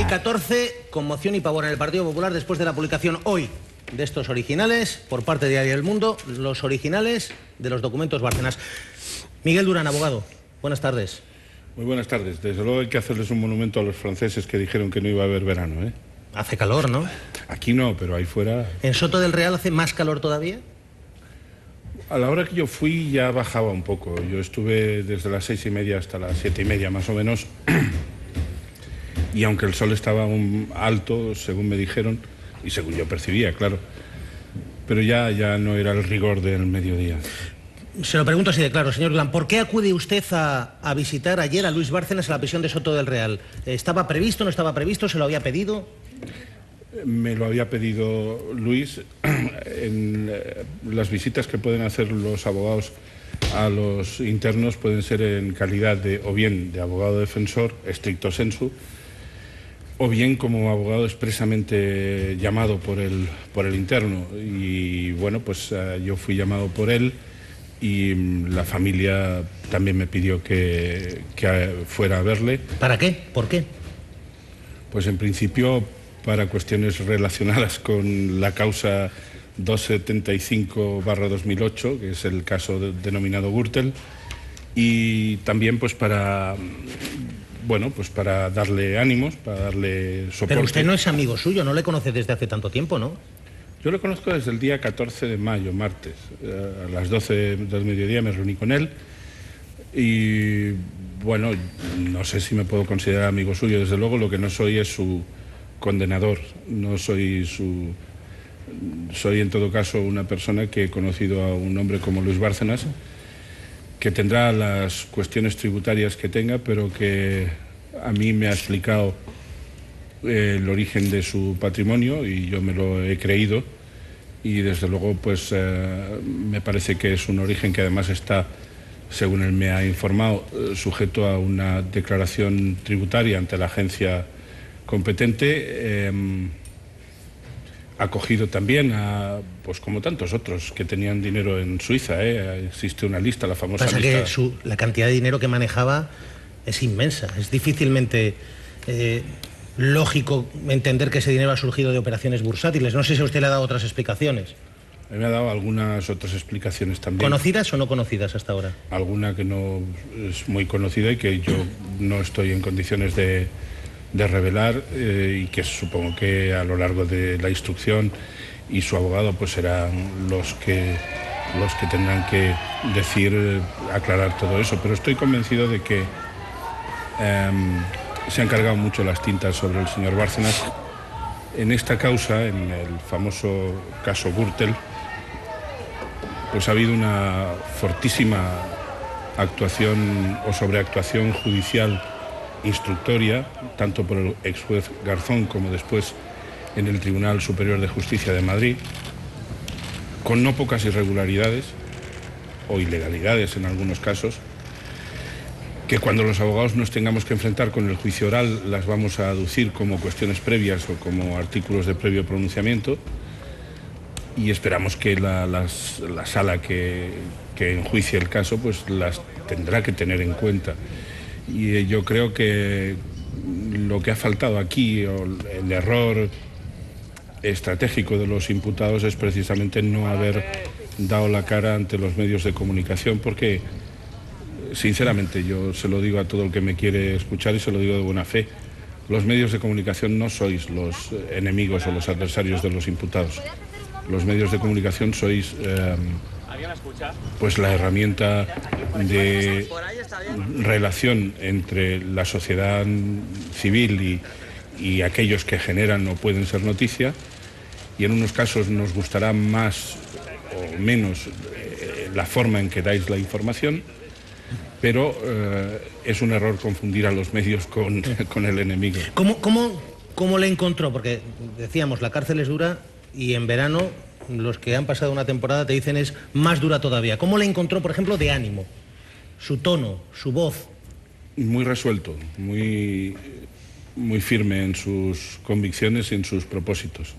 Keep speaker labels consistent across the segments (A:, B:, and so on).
A: 2014, conmoción y pavor en el Partido Popular después de la publicación hoy de estos originales por parte de Diario El Mundo, los originales de los documentos Bárcenas. Miguel Durán, abogado, buenas tardes.
B: Muy buenas tardes. Desde luego hay que hacerles un monumento a los franceses que dijeron que no iba a haber verano, ¿eh?
A: Hace calor, ¿no?
B: Aquí no, pero ahí fuera...
A: ¿En Soto del Real hace más calor todavía?
B: A la hora que yo fui ya bajaba un poco. Yo estuve desde las 6:30 hasta las 7:30 más o menos. Y aunque el sol estaba alto, según me dijeron, y según yo percibía, claro, pero ya no era el rigor del mediodía.
A: Se lo pregunto así de claro, señor Durán, ¿por qué acude usted a visitar ayer a Luis Bárcenas a la prisión de Soto del Real? ¿Estaba previsto, no estaba previsto, se lo había pedido?
B: Me lo había pedido Luis. En las visitas que pueden hacer los abogados a los internos pueden ser en calidad de, o bien de abogado defensor, stricto sensu, o bien como abogado expresamente llamado por el interno. Y bueno, pues yo fui llamado por él y la familia también me pidió que fuera a verle.
A: ¿Para qué? ¿Por qué?
B: Pues en principio para cuestiones relacionadas con la causa 275/2008, que es el caso denominado Gürtel, y también pues para, bueno, pues para darle ánimos, para darle soporte.
A: Pero usted no es amigo suyo, no le conoce desde hace tanto tiempo, ¿no?
B: Yo lo conozco desde el día 14 de mayo, martes. A las 12 del mediodía me reuní con él y, bueno, no sé si me puedo considerar amigo suyo. Desde luego lo que no soy es su condenador, no soy su... Soy en todo caso una persona que he conocido a un hombre como Luis Bárcenas, que tendrá las cuestiones tributarias que tenga, pero que a mí me ha explicado el origen de su patrimonio y yo me lo he creído, y desde luego pues me parece que es un origen que además está, según él me ha informado, sujeto a una declaración tributaria ante la agencia competente, acogido también a, pues como tantos otros que tenían dinero en Suiza, existe una lista, la famosa
A: Pasa
B: lista.
A: Que la cantidad de dinero que manejaba es inmensa, es difícilmente lógico entender que ese dinero ha surgido de operaciones bursátiles. No sé si a usted le ha dado otras explicaciones.
B: Me ha dado algunas otras explicaciones también.
A: ¿Conocidas o no conocidas hasta ahora?
B: Alguna que no es muy conocida y que yo no estoy en condiciones de revelar, y que supongo que a lo largo de la instrucción y su abogado pues serán los que tendrán que decir, aclarar todo eso. Pero estoy convencido de que se han cargado mucho las tintas sobre el señor Bárcenas. En esta causa, en el famoso caso Gürtel, pues ha habido una fortísima actuación o sobreactuación judicial instructoria, tanto por el ex juez Garzón como después en el Tribunal Superior de Justicia de Madrid, con no pocas irregularidades o ilegalidades en algunos casos, que cuando los abogados nos tengamos que enfrentar con el juicio oral las vamos a aducir como cuestiones previas o como artículos de previo pronunciamiento, y esperamos que la sala que enjuicie el caso pues las tendrá que tener en cuenta. Y yo creo que lo que ha faltado aquí, o el error estratégico de los imputados, es precisamente no haber dado la cara ante los medios de comunicación, porque sinceramente yo se lo digo a todo el que me quiere escuchar y se lo digo de buena fe: los medios de comunicación no sois los enemigos o los adversarios de los imputados. Los medios de comunicación sois pues la herramienta de relación entre la sociedad civil y aquellos que generan o pueden ser noticia, y en unos casos nos gustará más o menos la forma en que dais la información, pero es un error confundir a los medios con el enemigo.
A: ¿Cómo le encontró? Porque decíamos, la cárcel es dura y en verano los que han pasado una temporada te dicen es más dura todavía. ¿Cómo le encontró, por ejemplo, de ánimo? Su tono, su voz.
B: Muy resuelto, muy firme en sus convicciones y en sus propósitos.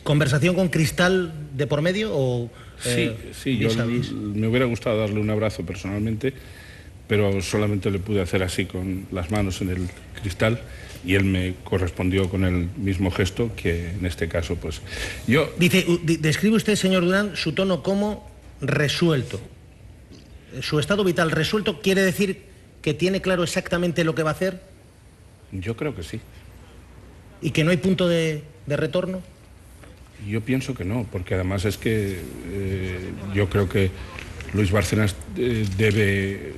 A: ¿Conversación con cristal de por medio o...?
B: Sí, yo me hubiera gustado darle un abrazo personalmente, pero solamente le pude hacer así con las manos en el cristal y él me correspondió con el mismo gesto que en este caso, pues yo...
A: Describe usted, señor Durán, su tono como resuelto. ¿Su estado vital resuelto quiere decir que tiene claro exactamente lo que va a hacer?
B: Yo creo que sí.
A: ¿Y que no hay punto de retorno?
B: Yo pienso que no, porque además es que yo creo que Luis Bárcenas debe,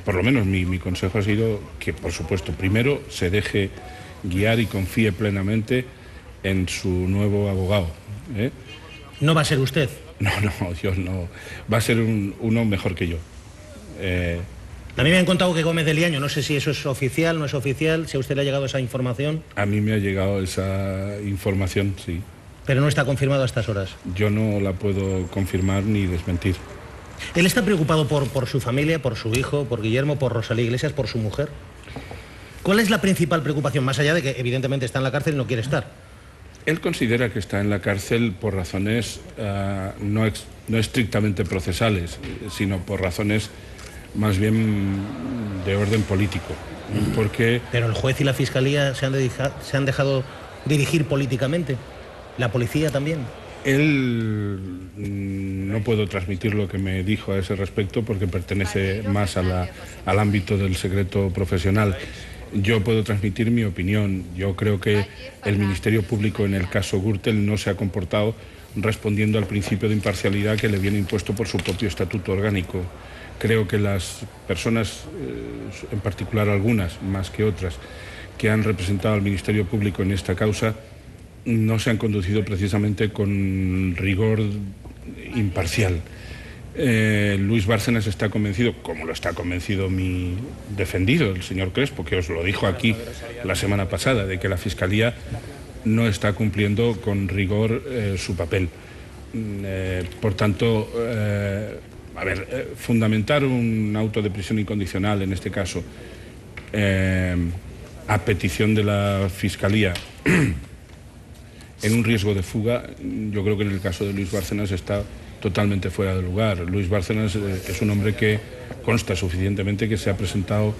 B: por lo menos mi consejo ha sido que, por supuesto, primero se deje guiar y confíe plenamente en su nuevo abogado.
A: ¿No va a ser usted?
B: No, yo no. Va a ser uno mejor que yo.
A: A mí me han contado que Gómez de Liaño, no sé si eso es oficial, no es oficial, si a usted le ha llegado esa información.
B: A mí me ha llegado esa información, sí.
A: Pero no está confirmado a estas horas.
B: Yo no la puedo confirmar ni desmentir.
A: ¿Él está preocupado por su familia, por su hijo, por Guillermo, por Rosalía Iglesias, por su mujer? ¿Cuál es la principal preocupación, más allá de que evidentemente está en la cárcel y no quiere estar?
B: Él considera que está en la cárcel por razones no estrictamente procesales, sino por razones más bien de orden político. Porque...
A: Pero el juez y la fiscalía se han dejado dirigir políticamente. ¿La policía también?
B: Él no puedo transmitir lo que me dijo a ese respecto porque pertenece más al ámbito del secreto profesional. Yo puedo transmitir mi opinión. Yo creo que el Ministerio Público en el caso Gürtel no se ha comportado respondiendo al principio de imparcialidad que le viene impuesto por su propio estatuto orgánico. Creo que las personas, en particular algunas, más que otras, que han representado al Ministerio Público en esta causa, no se han conducido precisamente con rigor imparcial. Luis Bárcenas está convencido, como lo está convencido mi defendido, el señor Crespo, que os lo dijo aquí la semana pasada, de que la Fiscalía no está cumpliendo con rigor su papel. Por tanto, fundamentar un auto de prisión incondicional, en este caso, a petición de la Fiscalía, en un riesgo de fuga, yo creo que en el caso de Luis Bárcenas está totalmente fuera de lugar. Luis Bárcenas es un hombre que consta suficientemente que se ha presentado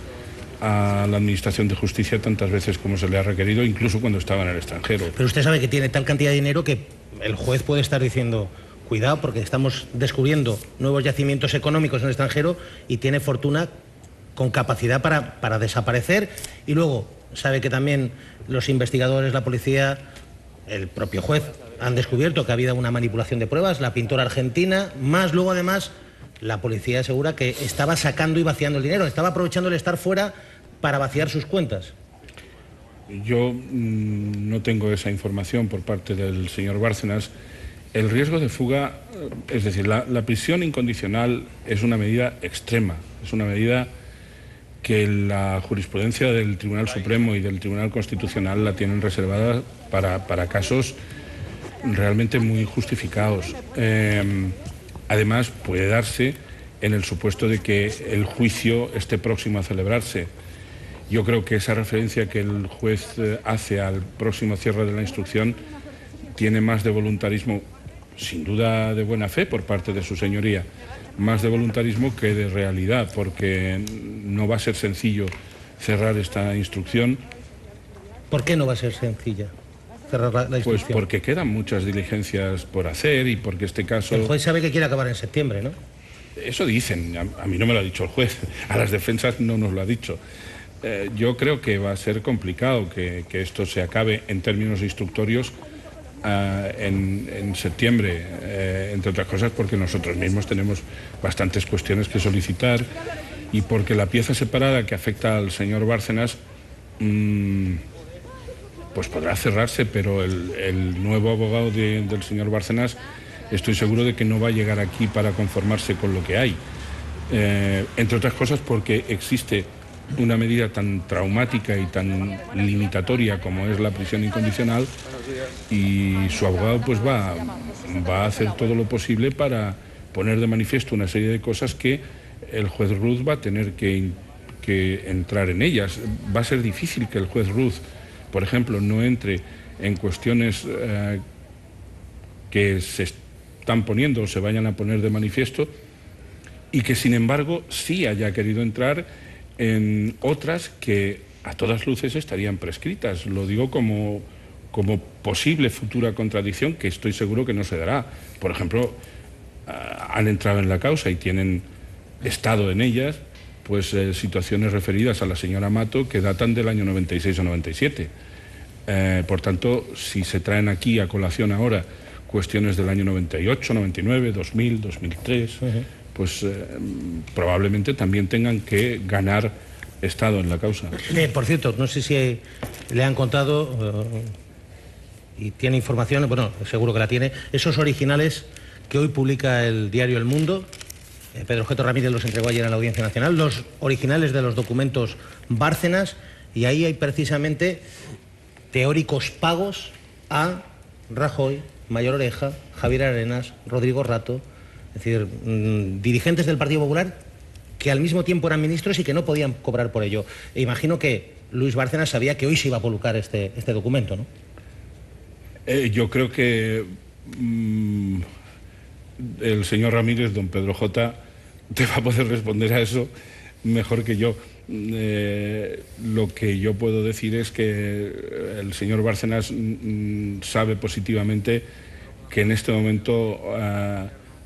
B: a la Administración de Justicia tantas veces como se le ha requerido, incluso cuando estaba en el extranjero.
A: Pero usted sabe que tiene tal cantidad de dinero que el juez puede estar diciendo: cuidado, porque estamos descubriendo nuevos yacimientos económicos en el extranjero, y tiene fortuna con capacidad para desaparecer. Y luego sabe que también los investigadores, la policía, el propio juez, han descubierto que ha habido una manipulación de pruebas, la pintora argentina, más luego además la policía asegura que estaba sacando y vaciando el dinero, estaba aprovechando el estar fuera para vaciar sus cuentas.
B: Yo no tengo esa información por parte del señor Bárcenas. El riesgo de fuga, es decir, la prisión incondicional es una medida extrema, es una medida que la jurisprudencia del Tribunal Supremo y del Tribunal Constitucional la tienen reservada para casos realmente muy justificados. Además, puede darse en el supuesto de que el juicio esté próximo a celebrarse. Yo creo que esa referencia que el juez hace al próximo cierre de la instrucción tiene más de voluntarismo, sin duda de buena fe por parte de su señoría, más de voluntarismo que de realidad, porque no va a ser sencillo cerrar esta instrucción.
A: ¿Por qué no va a ser sencilla cerrar la instrucción?
B: Pues porque quedan muchas diligencias por hacer y porque este caso...
A: El juez sabe que quiere acabar en septiembre, ¿no?
B: Eso dicen, a mí no me lo ha dicho el juez, a las defensas no nos lo ha dicho. Yo creo que va a ser complicado que esto se acabe en términos instructorios en septiembre, entre otras cosas porque nosotros mismos tenemos bastantes cuestiones que solicitar y porque la pieza separada que afecta al señor Bárcenas pues podrá cerrarse, pero el nuevo abogado del señor Bárcenas estoy seguro de que no va a llegar aquí para conformarse con lo que hay, entre otras cosas porque existe una medida tan traumática y tan limitatoria como es la prisión incondicional, y su abogado pues va a hacer todo lo posible para poner de manifiesto una serie de cosas que el juez Ruz va a tener que entrar en ellas. Va a ser difícil que el juez Ruz, por ejemplo, no entre en cuestiones que se están poniendo o se vayan a poner de manifiesto y que sin embargo sí haya querido entrar en otras que a todas luces estarían prescritas. Lo digo como posible futura contradicción que estoy seguro que no se dará. Por ejemplo, han entrado en la causa y tienen estado en ellas pues situaciones referidas a la señora Mato que datan del año 96 o 97. Por tanto, si se traen aquí a colación ahora cuestiones del año 98, 99, 2000, 2003, pues probablemente también tengan que ganar estado en la causa.
A: Por cierto, no sé si le han contado y tiene información, bueno, seguro que la tiene, esos originales que hoy publica el diario El Mundo. Pedro J. Ramírez los entregó ayer a la Audiencia Nacional, los originales de los documentos Bárcenas, y ahí hay precisamente teóricos pagos a Rajoy, Mayor Oreja, Javier Arenas, Rodrigo Rato, es decir, dirigentes del Partido Popular que al mismo tiempo eran ministros y que no podían cobrar por ello. E imagino que Luis Bárcenas sabía que hoy se iba a publicar este documento, ¿no?
B: Yo creo que el señor Ramírez, don Pedro J., te va a poder responder a eso mejor que yo. Lo que yo puedo decir es que el señor Bárcenas sabe positivamente que en este momento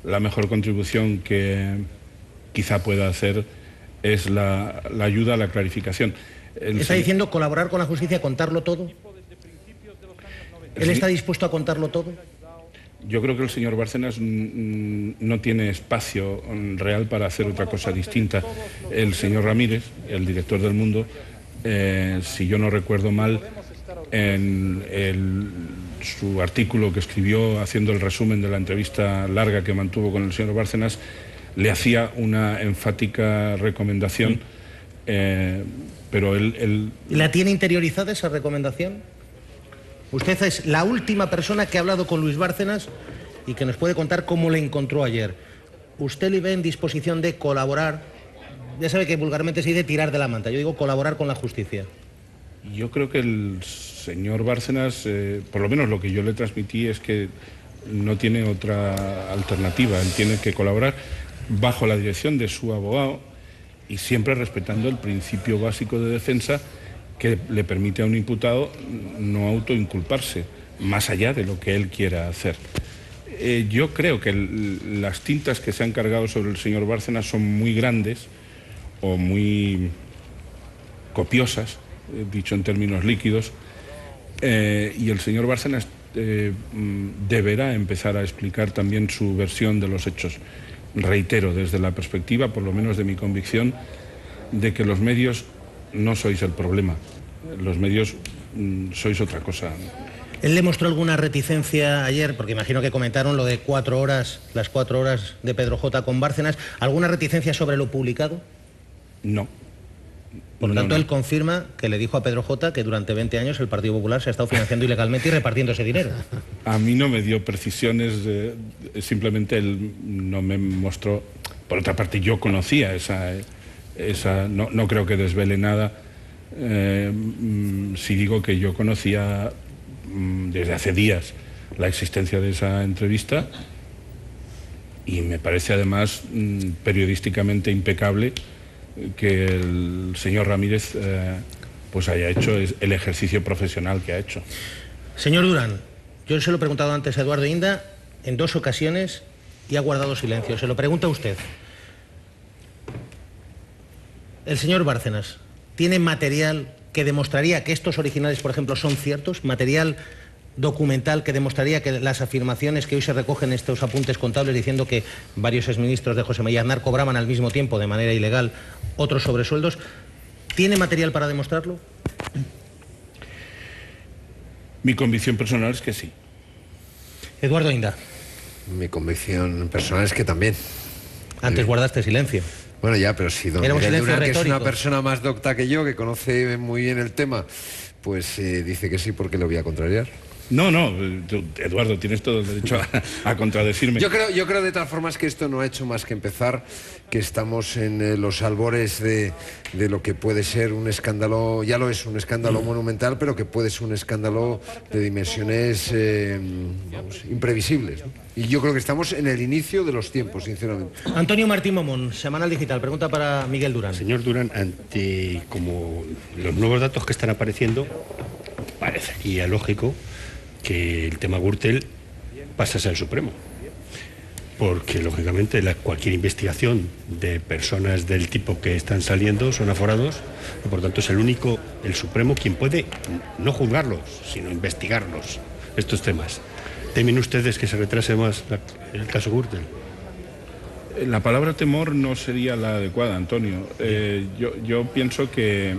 B: la mejor contribución que quizá pueda hacer es la ayuda a la clarificación.
A: ¿Está diciendo colaborar con la justicia, contarlo todo? ¿Él está dispuesto a contarlo todo?
B: Yo creo que el señor Bárcenas no tiene espacio real para hacer otra cosa distinta. El señor Ramírez, el director del Mundo, si yo no recuerdo mal, en su artículo que escribió haciendo el resumen de la entrevista larga que mantuvo con el señor Bárcenas, le hacía una enfática recomendación, pero él...
A: ¿La tiene interiorizada esa recomendación? Usted es la última persona que ha hablado con Luis Bárcenas y que nos puede contar cómo le encontró ayer. ¿Usted le ve en disposición de colaborar? Ya sabe que vulgarmente se dice tirar de la manta. Yo digo colaborar con la justicia.
B: Yo creo que el señor Bárcenas, por lo menos lo que yo le transmití es que no tiene otra alternativa. Él tiene que colaborar bajo la dirección de su abogado y siempre respetando el principio básico de defensa que le permite a un imputado no autoinculparse, más allá de lo que él quiera hacer. Yo creo que las tintas que se han cargado sobre el señor Bárcenas son muy grandes o muy copiosas, dicho en términos líquidos, y el señor Bárcenas deberá empezar a explicar también su versión de los hechos. Reitero, desde la perspectiva, por lo menos de mi convicción, de que los medios no sois el problema, los medios sois otra cosa.
A: ¿Él le mostró alguna reticencia ayer? Porque imagino que comentaron lo de 4 horas, las 4 horas de Pedro J. con Bárcenas. ¿Alguna reticencia sobre lo publicado?
B: No.
A: Por lo tanto, él confirma que le dijo a Pedro J. que durante 20 años el Partido Popular se ha estado financiando ilegalmente y repartiendo ese dinero.
B: A mí no me dio precisiones, simplemente él no me mostró. Por otra parte, yo conocía no creo que desvele nada si digo que yo conocía desde hace días la existencia de esa entrevista y me parece además periodísticamente impecable que el señor Ramírez pues haya hecho el ejercicio profesional que ha hecho.
A: Señor Durán, yo se lo he preguntado antes a Eduardo Inda en 2 ocasiones y ha guardado silencio. Se lo pregunta a usted. El señor Bárcenas, ¿tiene material que demostraría que estos originales, por ejemplo, son ciertos? ¿Material documental que demostraría que las afirmaciones que hoy se recogen en estos apuntes contables diciendo que varios exministros de José María Aznar cobraban al mismo tiempo de manera ilegal otros sobresueldos? ¿Tiene material para demostrarlo?
B: Mi convicción personal es que sí.
A: Eduardo Inda.
C: Mi convicción personal es que también.
A: Antes guardaste silencio.
C: Bueno, ya, pero si don
A: Miguel
C: Durán, que es una persona más docta que yo, que conoce muy bien el tema, pues dice que sí porque le voy a contrariar.
B: No, tú, Eduardo, tienes todo el derecho a contradecirme.
C: Yo creo de todas formas que esto no ha hecho más que empezar, que estamos en los albores de lo que puede ser un escándalo, ya lo es, un escándalo monumental, pero que puede ser un escándalo de dimensiones imprevisibles, ¿no? Y yo creo que estamos en el inicio de los tiempos, sinceramente.
A: Antonio Martín Momón, Semanal Digital, pregunta para Miguel Durán.
D: Señor Durán, ante como los nuevos datos que están apareciendo, parecería lógico que el tema Gürtel pasase al Supremo, porque lógicamente cualquier investigación de personas del tipo que están saliendo son aforados y por tanto es el Supremo quien puede no juzgarlos, sino investigarlos, estos temas. ¿Temen ustedes que se retrase más el caso Gürtel?
B: La palabra temor no sería la adecuada, Antonio. Yo pienso que,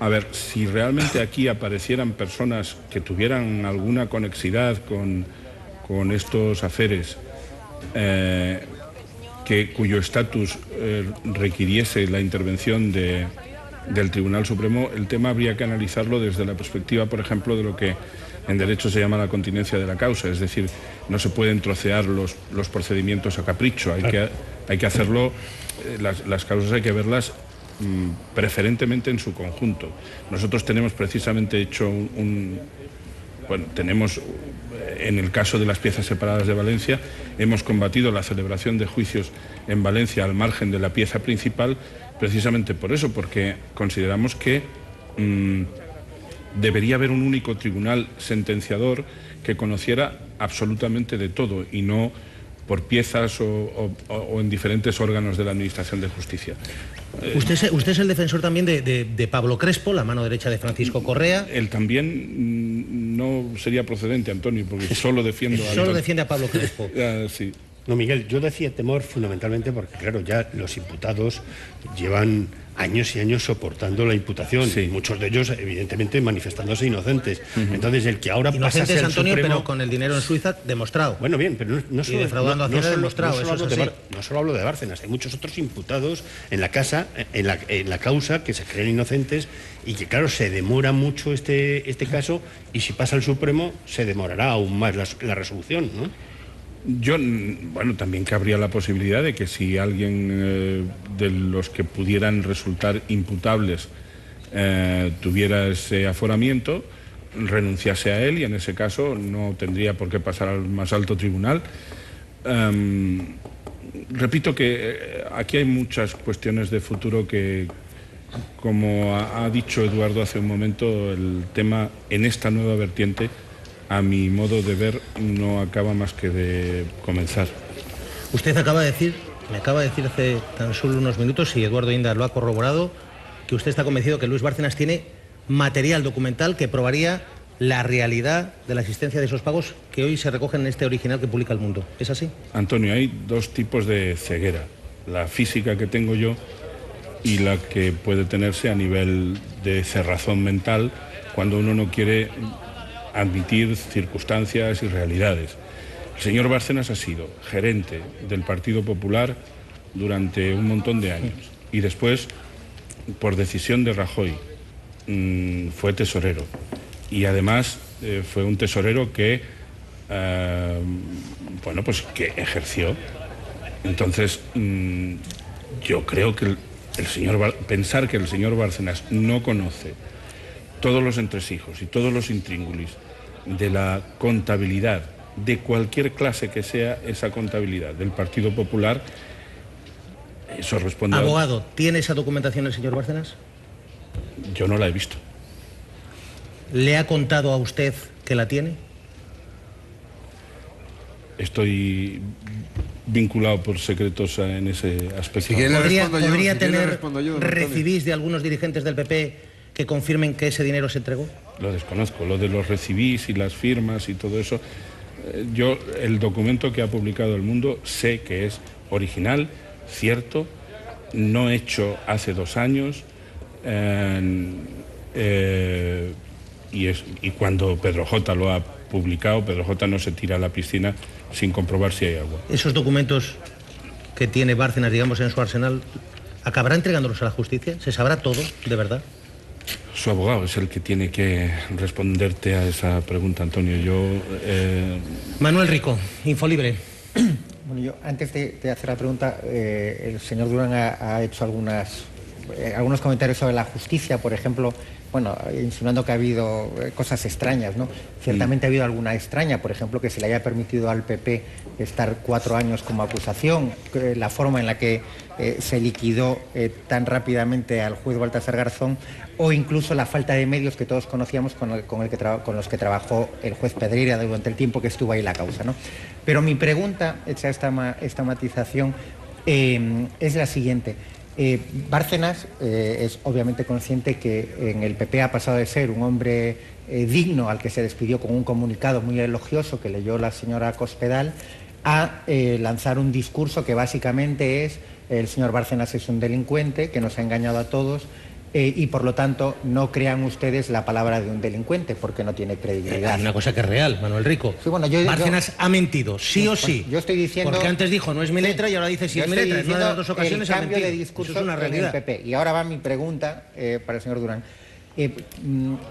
B: a ver, si realmente aquí aparecieran personas que tuvieran alguna conexidad con estos aferes, cuyo estatus requiriese la intervención del Tribunal Supremo, el tema habría que analizarlo desde la perspectiva, por ejemplo, de lo que en derecho se llama la continencia de la causa, es decir, no se pueden trocear los procedimientos a capricho, hay que hacerlo, las causas hay que verlas preferentemente en su conjunto. Nosotros tenemos precisamente hecho tenemos en el caso de las piezas separadas de Valencia, hemos combatido la celebración de juicios en Valencia al margen de la pieza principal, precisamente por eso, porque consideramos que debería haber un único tribunal sentenciador que conociera absolutamente de todo y no por piezas o en diferentes órganos de la Administración de Justicia.
A: Usted es el defensor también de Pablo Crespo, la mano derecha de Francisco Correa.
B: Él también no sería procedente, Antonio, porque solo defiendo a...
A: Solo defiende a Pablo Crespo.
B: Sí.
D: No, Miguel, yo decía temor fundamentalmente porque, claro, ya los imputados llevan años y años soportando la imputación,
B: sí.
D: Muchos de ellos, evidentemente, manifestándose inocentes. Entonces, el que ahora pasa a ser
A: Antonio,
D: Supremo...
A: pero con el dinero en Suiza demostrado.
D: Bueno, bien, pero no solo...
A: Y defraudando a Hacienda demostrado, eso es así.
D: No solo hablo de Bárcenas, hay muchos otros imputados en la causa que se creen inocentes y que, claro, se demora mucho este caso y si pasa al Supremo se demorará aún más la resolución, ¿no?
B: También cabría la posibilidad de que si alguien de los que pudieran resultar imputables tuviera ese aforamiento, renunciase a él y en ese caso no tendría por qué pasar al más alto tribunal. Repito que aquí hay muchas cuestiones de futuro que, como ha dicho Eduardo hace un momento, el tema en esta nueva vertiente, a mi modo de ver, no acaba más que de comenzar.
A: Usted me acaba de decir hace tan solo unos minutos, y Eduardo Inda lo ha corroborado, que usted está convencido que Luis Bárcenas tiene material documental que probaría la realidad de la existencia de esos pagos que hoy se recogen en este original que publica El Mundo. ¿Es así?
B: Antonio, hay dos tipos de ceguera. La física que tengo yo y la que puede tenerse a nivel de cerrazón mental cuando uno no quiere admitir circunstancias y realidades. El señor Bárcenas ha sido gerente del Partido Popular durante un montón de años y después, por decisión de Rajoy, fue tesorero y además fue un tesorero que que ejerció. Entonces yo creo que pensar que el señor Bárcenas no conoce todos los entresijos y todos los intríngulis de la contabilidad, de cualquier clase que sea esa contabilidad del Partido Popular, eso responde a...
A: Abogado, ¿tiene esa documentación el señor Bárcenas?
B: Yo no la he visto.
A: ¿Le ha contado a usted que la tiene?
B: Estoy vinculado por secretos en ese aspecto.
A: ¿Podría tener recibís de algunos dirigentes del PP que confirmen que ese dinero se entregó?
B: Lo desconozco, lo de los recibís y las firmas y todo eso. Yo, el documento que ha publicado El Mundo, sé que es original, cierto, no hecho hace 2 años, y cuando Pedro J. lo ha publicado, Pedro J. no se tira a la piscina sin comprobar si hay agua.
A: ¿Esos documentos que tiene Bárcenas, digamos, en su arsenal, acabará entregándolos a la justicia? ¿Se sabrá todo, de verdad?
B: Su abogado es el que tiene que responderte a esa pregunta, Antonio.
A: Manuel Rico, Infolibre.
E: Bueno, yo antes de hacer la pregunta, el señor Durán ha hecho algunos comentarios sobre la justicia, por ejemplo, bueno, insinuando que ha habido cosas extrañas, ¿no? Ciertamente ha habido alguna extraña, por ejemplo, que se le haya permitido al PP estar 4 años como acusación, la forma en la que se liquidó tan rápidamente al juez Baltasar Garzón, o incluso la falta de medios que todos conocíamos con los que trabajó el juez Pedreira durante el tiempo que estuvo ahí la causa, ¿no? Pero mi pregunta, hecha esta matización, es la siguiente. Bárcenas es obviamente consciente que en el PP ha pasado de ser un hombre digno, al que se despidió con un comunicado muy elogioso que leyó la señora Cospedal, a lanzar un discurso que básicamente es: el señor Bárcenas es un delincuente que nos ha engañado a todos, y por lo tanto no crean ustedes la palabra de un delincuente porque no tiene credibilidad.
A: Hay una cosa que es real, Manuel Rico.
E: Sí, bueno,
A: Bárcenas ha mentido, sí o sí.
E: Yo estoy diciendo...
A: Porque antes dijo no es mi letra y ahora dice sí es mi letra. En una de las dos ocasiones ha mentido.
E: El cambio de discurso
A: es una realidad.
E: en el PP. Y ahora va mi pregunta para el señor Durán.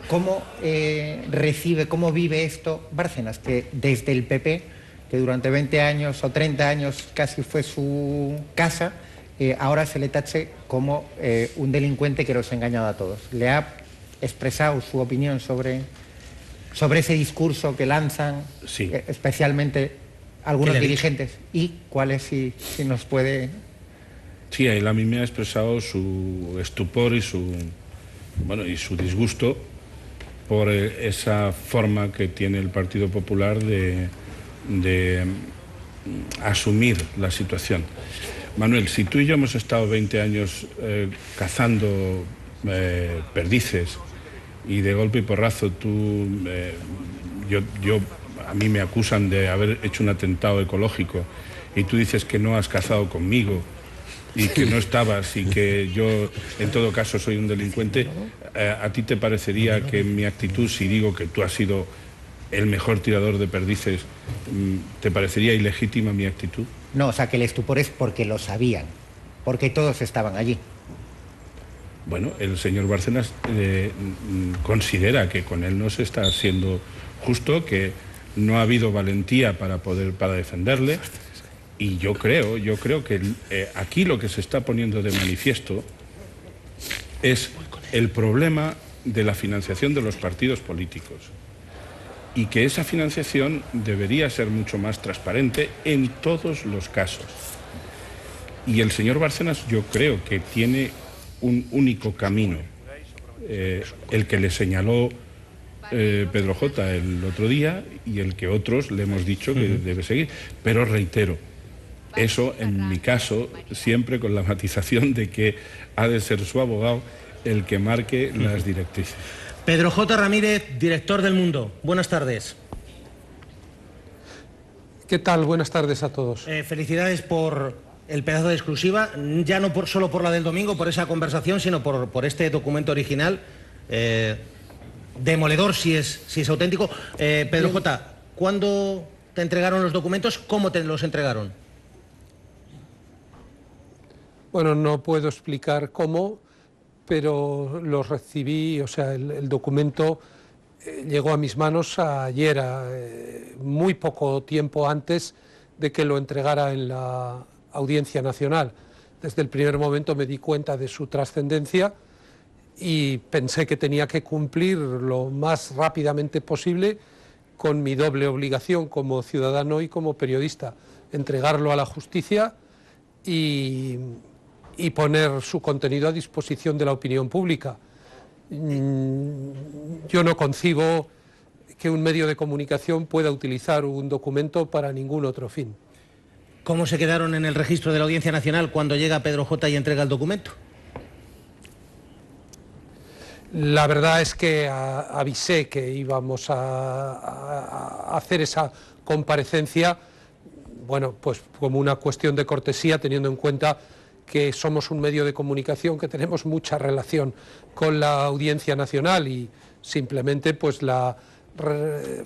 E: ¿Cómo recibe, cómo vive esto Bárcenas, que desde el PP, que durante 20 años o 30 años casi fue su casa, ahora se le tache como un delincuente que los ha engañado a todos? ¿Le ha expresado su opinión sobre ese discurso que lanzan,
B: sí,
E: especialmente algunos dirigentes? ¿Y cuáles, si nos puede...?
B: Sí, él a mí me ha expresado su estupor y su disgusto por esa forma que tiene el Partido Popular de asumir la situación. Manuel, si tú y yo hemos estado 20 años cazando perdices y de golpe y porrazo a mí me acusan de haber hecho un atentado ecológico y tú dices que no has cazado conmigo y que no estabas y que yo en todo caso soy un delincuente, ¿a ti te parecería que mi actitud, si digo que tú has sido el mejor tirador de perdices, te parecería ilegítima mi actitud?
E: No, o sea, que el estupor es porque lo sabían, porque todos estaban allí.
B: Bueno, el señor Bárcenas considera que con él no se está siendo justo, que no ha habido valentía para defenderle, y yo creo que aquí lo que se está poniendo de manifiesto es el problema de la financiación de los partidos políticos, y que esa financiación debería ser mucho más transparente en todos los casos. Y el señor Bárcenas, yo creo que tiene un único camino, el que le señaló Pedro J. el otro día y el que otros le hemos dicho que debe seguir. Pero reitero, eso en mi caso siempre con la matización de que ha de ser su abogado el que marque las directrices.
A: Pedro J. Ramírez, director del Mundo. Buenas tardes.
F: ¿Qué tal? Buenas tardes a todos.
A: Felicidades por el pedazo de exclusiva, ya no solo por la del domingo, por esa conversación, sino por este documento original, demoledor si es auténtico. Pedro J., ¿cuándo te entregaron los documentos? ¿Cómo te los entregaron?
F: Bueno, no puedo explicar cómo, pero los recibí, o sea, el documento llegó a mis manos ayer, muy poco tiempo antes de que lo entregara en la Audiencia Nacional. Desde el primer momento me di cuenta de su trascendencia y pensé que tenía que cumplir lo más rápidamente posible con mi doble obligación como ciudadano y como periodista: entregarlo a la justicia y poner su contenido a disposición de la opinión pública. Yo no concibo que un medio de comunicación pueda utilizar un documento para ningún otro fin.
A: ¿Cómo se quedaron en el registro de la Audiencia Nacional cuando llega Pedro J. y entrega el documento?
F: La verdad es que avisé que íbamos a hacer esa comparecencia, bueno, pues como una cuestión de cortesía, teniendo en cuenta que somos un medio de comunicación que tenemos mucha relación con la Audiencia Nacional, y simplemente pues la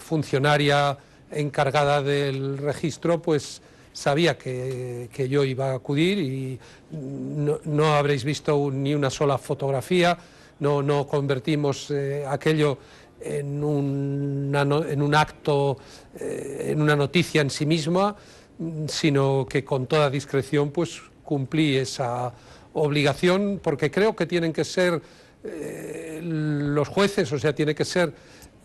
F: funcionaria encargada del registro pues sabía que yo iba a acudir, y no habréis visto ni una sola fotografía, no convertimos aquello en un acto, en una noticia en sí misma, sino que con toda discreción pues cumplí esa obligación, porque creo que tienen que ser los jueces, o sea, tiene que ser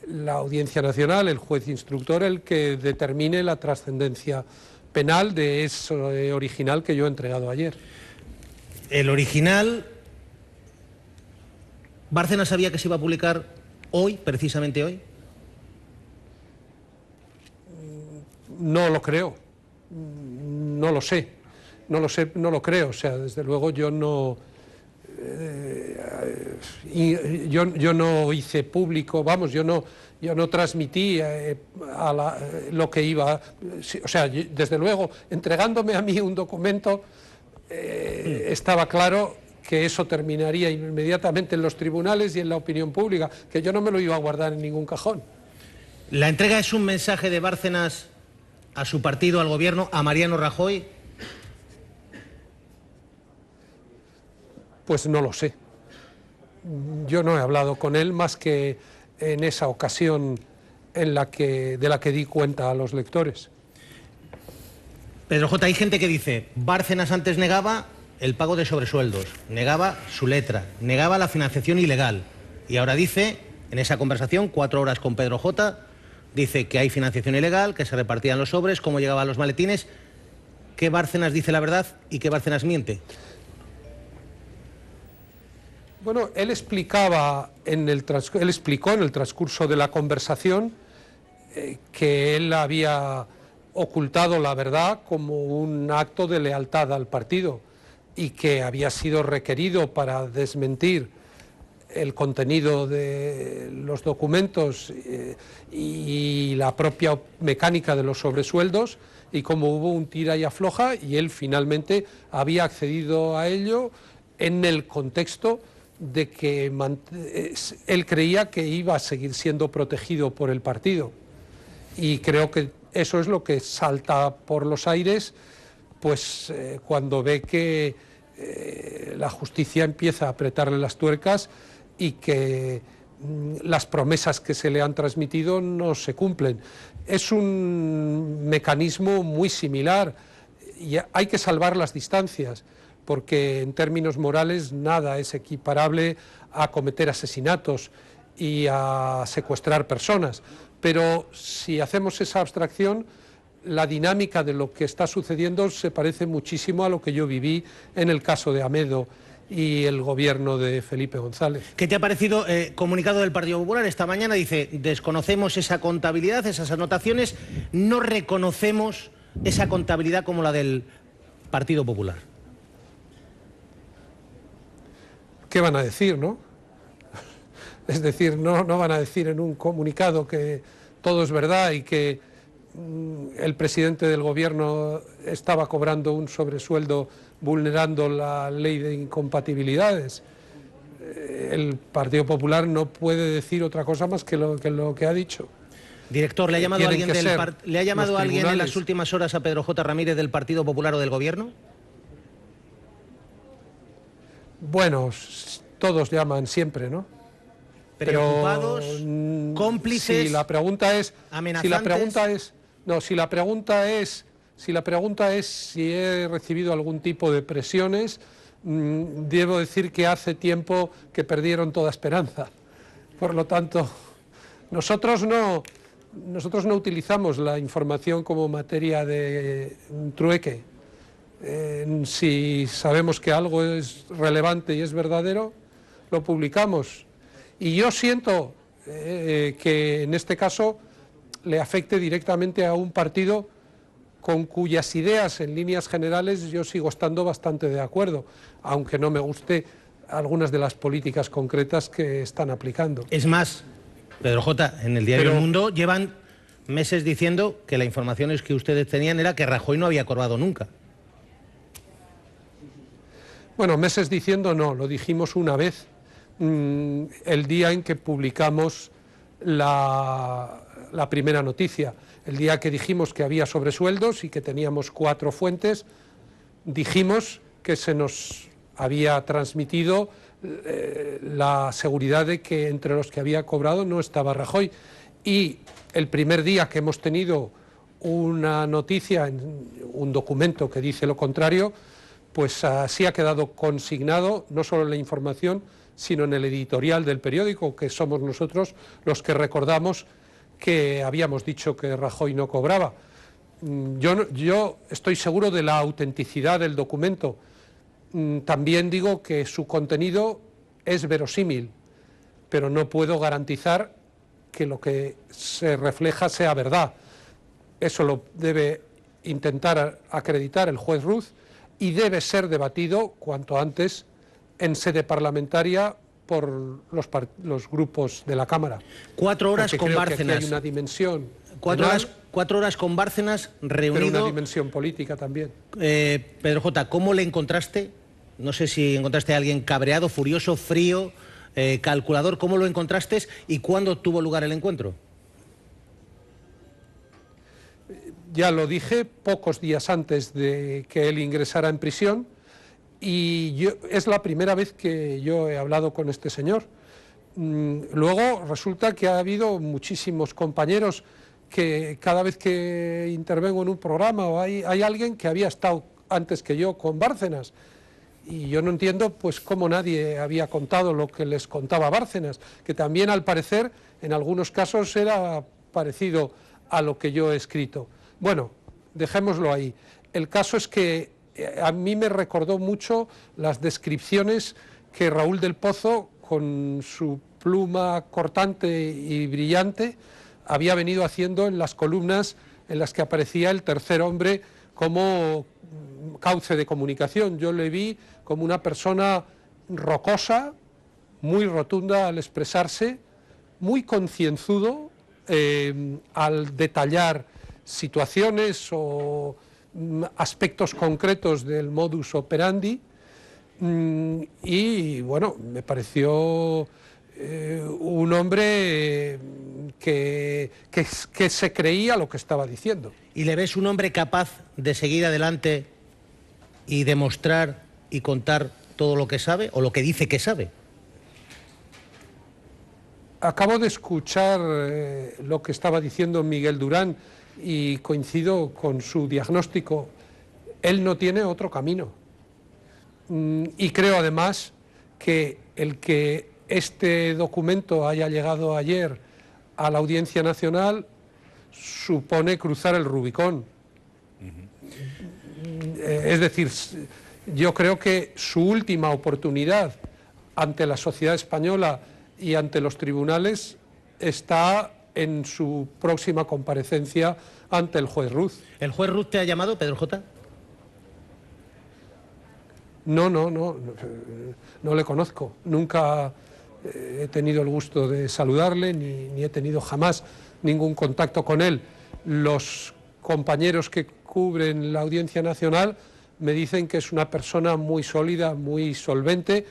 F: la Audiencia Nacional, el juez instructor, el que determine la trascendencia penal de ese original que yo he entregado ayer.
A: El original, ¿Bárcenas sabía que se iba a publicar hoy, precisamente hoy?
F: No lo creo, no lo sé, no lo creo, o sea, desde luego yo no... yo no hice público, vamos, yo no transmití lo que iba, o sea, desde luego, entregándome a mí un documento, estaba claro que eso terminaría inmediatamente en los tribunales y en la opinión pública, que yo no me lo iba a guardar en ningún cajón.
A: ¿La entrega es un mensaje de Bárcenas a su partido, al gobierno, a Mariano Rajoy?
F: Pues no lo sé. Yo no he hablado con él más que en esa ocasión de la que di cuenta a los lectores.
A: Pedro J., hay gente que dice, Bárcenas antes negaba el pago de sobresueldos, negaba su letra, negaba la financiación ilegal, y ahora dice, en esa conversación, 4 horas con Pedro J., dice que hay financiación ilegal, que se repartían los sobres, cómo llegaban los maletines. ¿Qué Bárcenas dice la verdad y qué Bárcenas miente?
F: Bueno, él explicó en el transcurso de la conversación que él había ocultado la verdad como un acto de lealtad al partido y que había sido requerido para desmentir el contenido de los documentos y la propia mecánica de los sobresueldos, y como hubo un tira y afloja, y él finalmente había accedido a ello en el contexto de que él creía que iba a seguir siendo protegido por el partido. Y creo que eso es lo que salta por los aires, pues cuando ve que la justicia empieza a apretarle las tuercas y que las promesas que se le han transmitido no se cumplen. Es un mecanismo muy similar y hay que salvar las distancias, porque en términos morales nada es equiparable a cometer asesinatos y a secuestrar personas. Pero si hacemos esa abstracción, la dinámica de lo que está sucediendo se parece muchísimo a lo que yo viví en el caso de Amedo y el gobierno de Felipe González.
A: ¿Qué te ha parecido comunicado del Partido Popular? Esta mañana dice, desconocemos esa contabilidad, esas anotaciones, no reconocemos esa contabilidad como la del Partido Popular.
F: ¿Qué van a decir, no? Es decir, no van a decir en un comunicado que todo es verdad y que el presidente del gobierno estaba cobrando un sobresueldo vulnerando la ley de incompatibilidades. El Partido Popular no puede decir otra cosa más que lo que ha dicho.
A: Director, ¿le ha llamado alguien en las últimas horas a Pedro J. Ramírez del Partido Popular o del Gobierno?
F: Bueno, todos llaman siempre, ¿no?
A: Preocupados, cómplices,
F: si la pregunta es,
A: amenazantes.
F: Si la pregunta es si he recibido algún tipo de presiones, debo decir que hace tiempo que perdieron toda esperanza. Por lo tanto, nosotros no utilizamos la información como materia de trueque. Si sabemos que algo es relevante y es verdadero, lo publicamos. Y yo siento que en este caso le afecte directamente a un partido con cuyas ideas en líneas generales yo sigo estando bastante de acuerdo, aunque no me guste algunas de las políticas concretas que están aplicando.
A: Es más, Pedro J., en el diario El Mundo llevan meses diciendo que la información que ustedes tenían era que Rajoy no había cobrado nunca.
F: Bueno, meses diciendo no, lo dijimos una vez, el día en que publicamos la primera noticia. El día que dijimos que había sobresueldos y que teníamos 4 fuentes, dijimos que se nos había transmitido la seguridad de que entre los que había cobrado no estaba Rajoy. Y el primer día que hemos tenido una noticia, un documento que dice lo contrario, pues así ha quedado consignado, no solo en la información, sino en el editorial del periódico, que somos nosotros los que recordamos que habíamos dicho que Rajoy no cobraba. Yo estoy seguro de la autenticidad del documento. También digo que su contenido es verosímil, pero no puedo garantizar que lo que se refleja sea verdad. Eso lo debe intentar acreditar el juez Ruz y debe ser debatido cuanto antes en sede parlamentaria por los grupos de la Cámara.
A: 4 horas con Bárcenas.
F: Hay una dimensión.
A: 4 horas con Bárcenas reunido.
F: Pero una dimensión política también.
A: Pedro J., ¿cómo le encontraste? No sé si encontraste a alguien cabreado, furioso, frío, calculador. ¿Cómo lo encontraste y cuándo tuvo lugar el encuentro?
F: Ya lo dije, pocos días antes de que él ingresara en prisión, y es la primera vez que yo he hablado con este señor. Luego resulta que ha habido muchísimos compañeros que cada vez que intervengo en un programa o hay alguien que había estado antes que yo con Bárcenas, y yo no entiendo pues cómo nadie había contado lo que les contaba Bárcenas, que también al parecer en algunos casos era parecido a lo que yo he escrito. Bueno, dejémoslo ahí. El caso es que a mí me recordó mucho las descripciones que Raúl del Pozo, con su pluma cortante y brillante, había venido haciendo en las columnas en las que aparecía el tercer hombre como cauce de comunicación. Yo le vi como una persona rocosa, muy rotunda al expresarse, muy concienzudo al detallar situaciones o aspectos concretos del modus operandi, y bueno, me pareció un hombre que se creía lo que estaba diciendo.
A: ¿Y le ves un hombre capaz de seguir adelante y demostrar y contar todo lo que sabe o lo que dice que sabe?
F: Acabo de escuchar lo que estaba diciendo Miguel Durán y coincido con su diagnóstico. Él no tiene otro camino. Y creo además que el que este documento haya llegado ayer a la Audiencia Nacional supone cruzar el Rubicón. Es decir, yo creo que su última oportunidad ante la sociedad española y ante los tribunales está en su próxima comparecencia ante el juez Ruz.
A: ¿El juez Ruz te ha llamado, Pedro J.?
F: No le conozco. Nunca he tenido el gusto de saludarle, ni he tenido jamás ningún contacto con él. Los compañeros que cubren la Audiencia Nacional me dicen que es una persona muy sólida, muy solvente.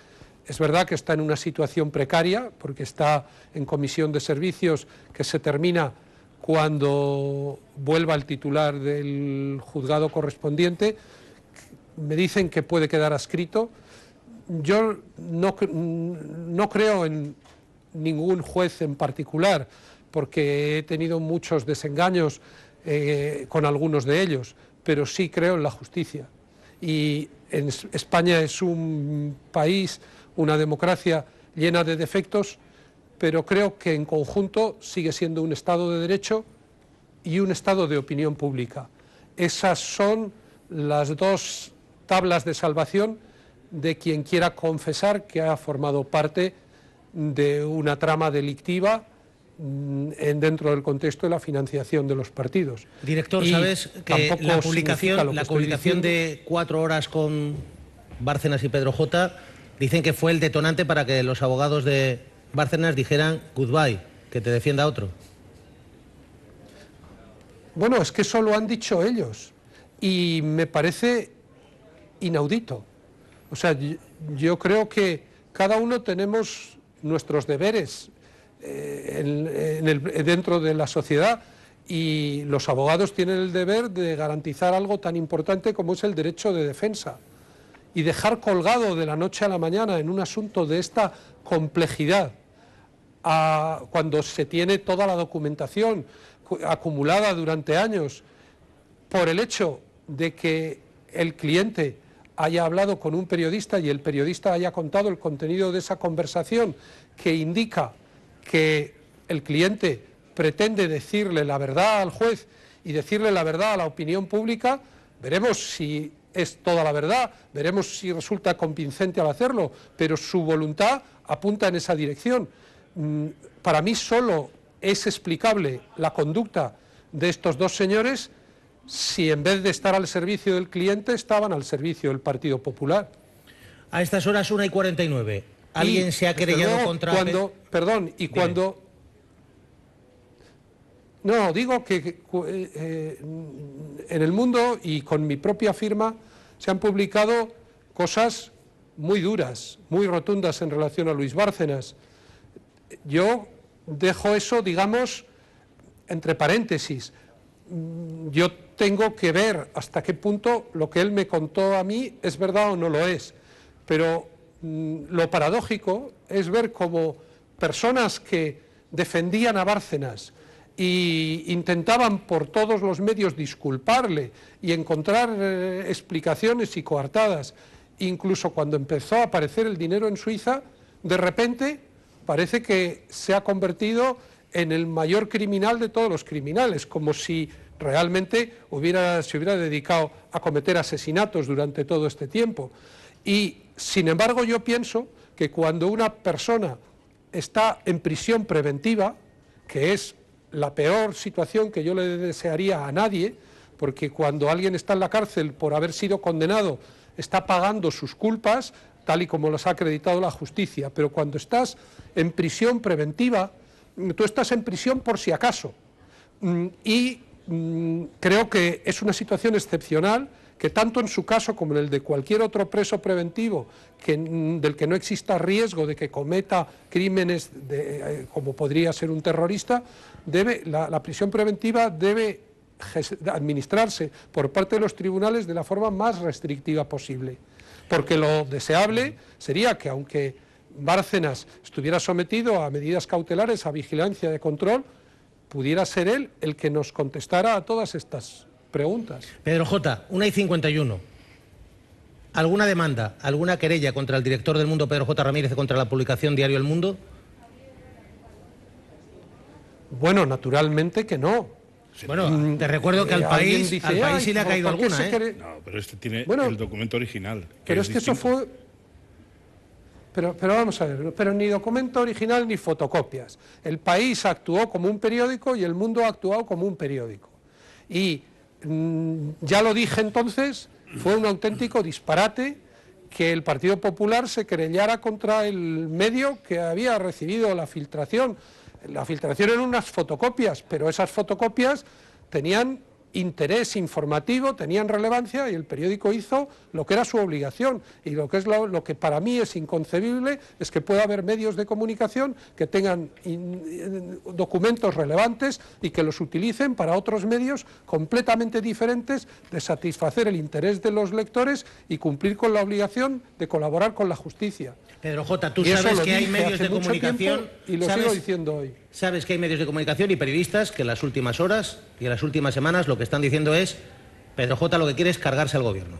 F: Es verdad que está en una situación precaria, porque está en comisión de servicios que se termina cuando vuelva el titular del juzgado correspondiente. Me dicen que puede quedar adscrito. Yo no creo en ningún juez en particular, porque he tenido muchos desengaños con algunos de ellos, pero sí creo en la justicia. Y en España es un país, una democracia llena de defectos, pero creo que en conjunto sigue siendo un Estado de Derecho y un Estado de opinión pública. Esas son las dos tablas de salvación de quien quiera confesar que ha formado parte de una trama delictiva dentro del contexto de la financiación de los partidos.
A: Director,
F: y
A: ¿sabes que la publicación de 4 horas con Bárcenas y Pedro J. dicen que fue el detonante para que los abogados de Bárcenas dijeran goodbye, que te defienda otro?
F: Bueno, es que eso lo han dicho ellos y me parece inaudito. O sea, yo creo que cada uno tenemos nuestros deberes dentro de la sociedad, y los abogados tienen el deber de garantizar algo tan importante como es el derecho de defensa. y dejar colgado de la noche a la mañana en un asunto de esta complejidad, cuando se tiene toda la documentación acumulada durante años, por el hecho de que el cliente haya hablado con un periodista y el periodista haya contado el contenido de esa conversación que indica que el cliente pretende decirle la verdad al juez y decirle la verdad a la opinión pública, veremos si es toda la verdad, veremos si resulta convincente al hacerlo, pero su voluntad apunta en esa dirección. Para mí solo es explicable la conducta de estos dos señores si en vez de estar al servicio del cliente estaban al servicio del Partido Popular.
A: A estas horas 1:49, ¿alguien se ha querellado contra...
F: Cuando... No, digo que en el mundo y con mi propia firma se han publicado cosas muy duras, muy rotundas en relación a Luis Bárcenas. Yo dejo eso, digamos, entre paréntesis. Yo tengo que ver hasta qué punto lo que él me contó a mí es verdad o no lo es. Pero lo paradójico es ver cómo personas que defendían a Bárcenas y intentaban por todos los medios disculparle y encontrar explicaciones y coartadas, incluso cuando empezó a aparecer el dinero en Suiza, de repente parece que se ha convertido en el mayor criminal de todos los criminales, como si realmente se hubiera dedicado a cometer asesinatos durante todo este tiempo. Y, sin embargo, yo pienso que cuando una persona está en prisión preventiva, que es la peor situación que yo le desearía a nadie, porque cuando alguien está en la cárcel por haber sido condenado, está pagando sus culpas, tal y como las ha acreditado la justicia, pero cuando estás en prisión preventiva, tú estás en prisión por si acaso. Y creo que es una situación excepcional, que tanto en su caso como en el de cualquier otro preso preventivo del que no exista riesgo de que cometa crímenes como podría ser un terrorista, la prisión preventiva debe administrarse por parte de los tribunales de la forma más restrictiva posible, porque lo deseable sería que, aunque Bárcenas estuviera sometido a medidas cautelares, a vigilancia de control, pudiera ser él el que nos contestara a todas estas preguntas.
A: Pedro J., 1:51. ¿Alguna demanda, alguna querella contra el director del Mundo, Pedro J. Ramírez, contra la publicación Diario El Mundo?
F: Bueno, naturalmente que no.
A: Bueno, te recuerdo que al país sí le ha caído alguna, ¿eh?
B: No, pero este tiene el documento original.
F: Pero es que eso fue... Pero vamos a ver, pero ni documento original ni fotocopias. El País actuó como un periódico y El Mundo ha actuado como un periódico. Y ya lo dije entonces, fue un auténtico disparate que el Partido Popular se querellara contra el medio que había recibido la filtración. La filtración eran unas fotocopias, pero esas fotocopias tenían interés informativo, tenían relevancia, y el periódico hizo lo que era su obligación. Y lo que para mí es inconcebible es que pueda haber medios de comunicación que tengan documentos relevantes y que los utilicen para otros medios completamente diferentes de satisfacer el interés de los lectores y cumplir con la obligación de colaborar con la justicia.
A: Pedro J., tú sabes que hay medios de comunicación,
F: y lo sigo diciendo hoy.
A: Sabes que hay medios de comunicación y periodistas que en las últimas horas y en las últimas semanas lo que están diciendo es: Pedro J. lo que quiere es cargarse al gobierno.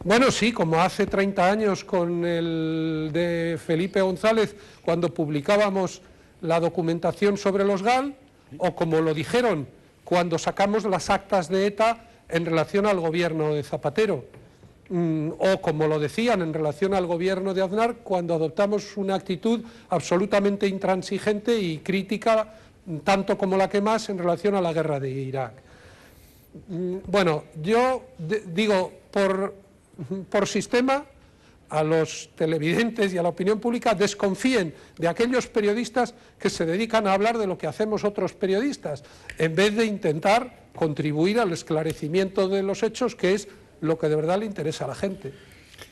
F: Bueno, sí, como hace 30 años con el de Felipe González, cuando publicábamos la documentación sobre los GAL, o como lo dijeron cuando sacamos las actas de ETA en relación al gobierno de Zapatero, o como lo decían en relación al gobierno de Aznar cuando adoptamos una actitud absolutamente intransigente y crítica, tanto como la que más, en relación a la guerra de Irak. Bueno, yo digo, por sistema, a los televidentes y a la opinión pública, desconfíen de aquellos periodistas que se dedican a hablar de lo que hacemos otros periodistas, en vez de intentar contribuir al esclarecimiento de los hechos, que es lo que de verdad le interesa a la gente.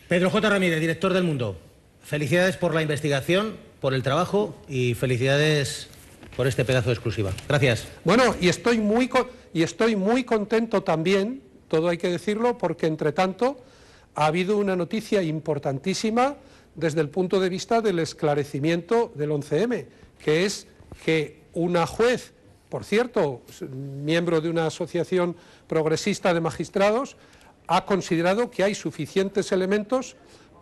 A: Pedro J. Ramírez, director del Mundo, felicidades por la investigación, por el trabajo y felicidades por este pedazo de exclusiva. Gracias.
F: Bueno, y estoy muy contento también todo hay que decirlo, porque entre tanto ha habido una noticia importantísima desde el punto de vista del esclarecimiento del 11M, que es que una juez, por cierto, miembro de una asociación progresista de magistrados, ha considerado que hay suficientes elementos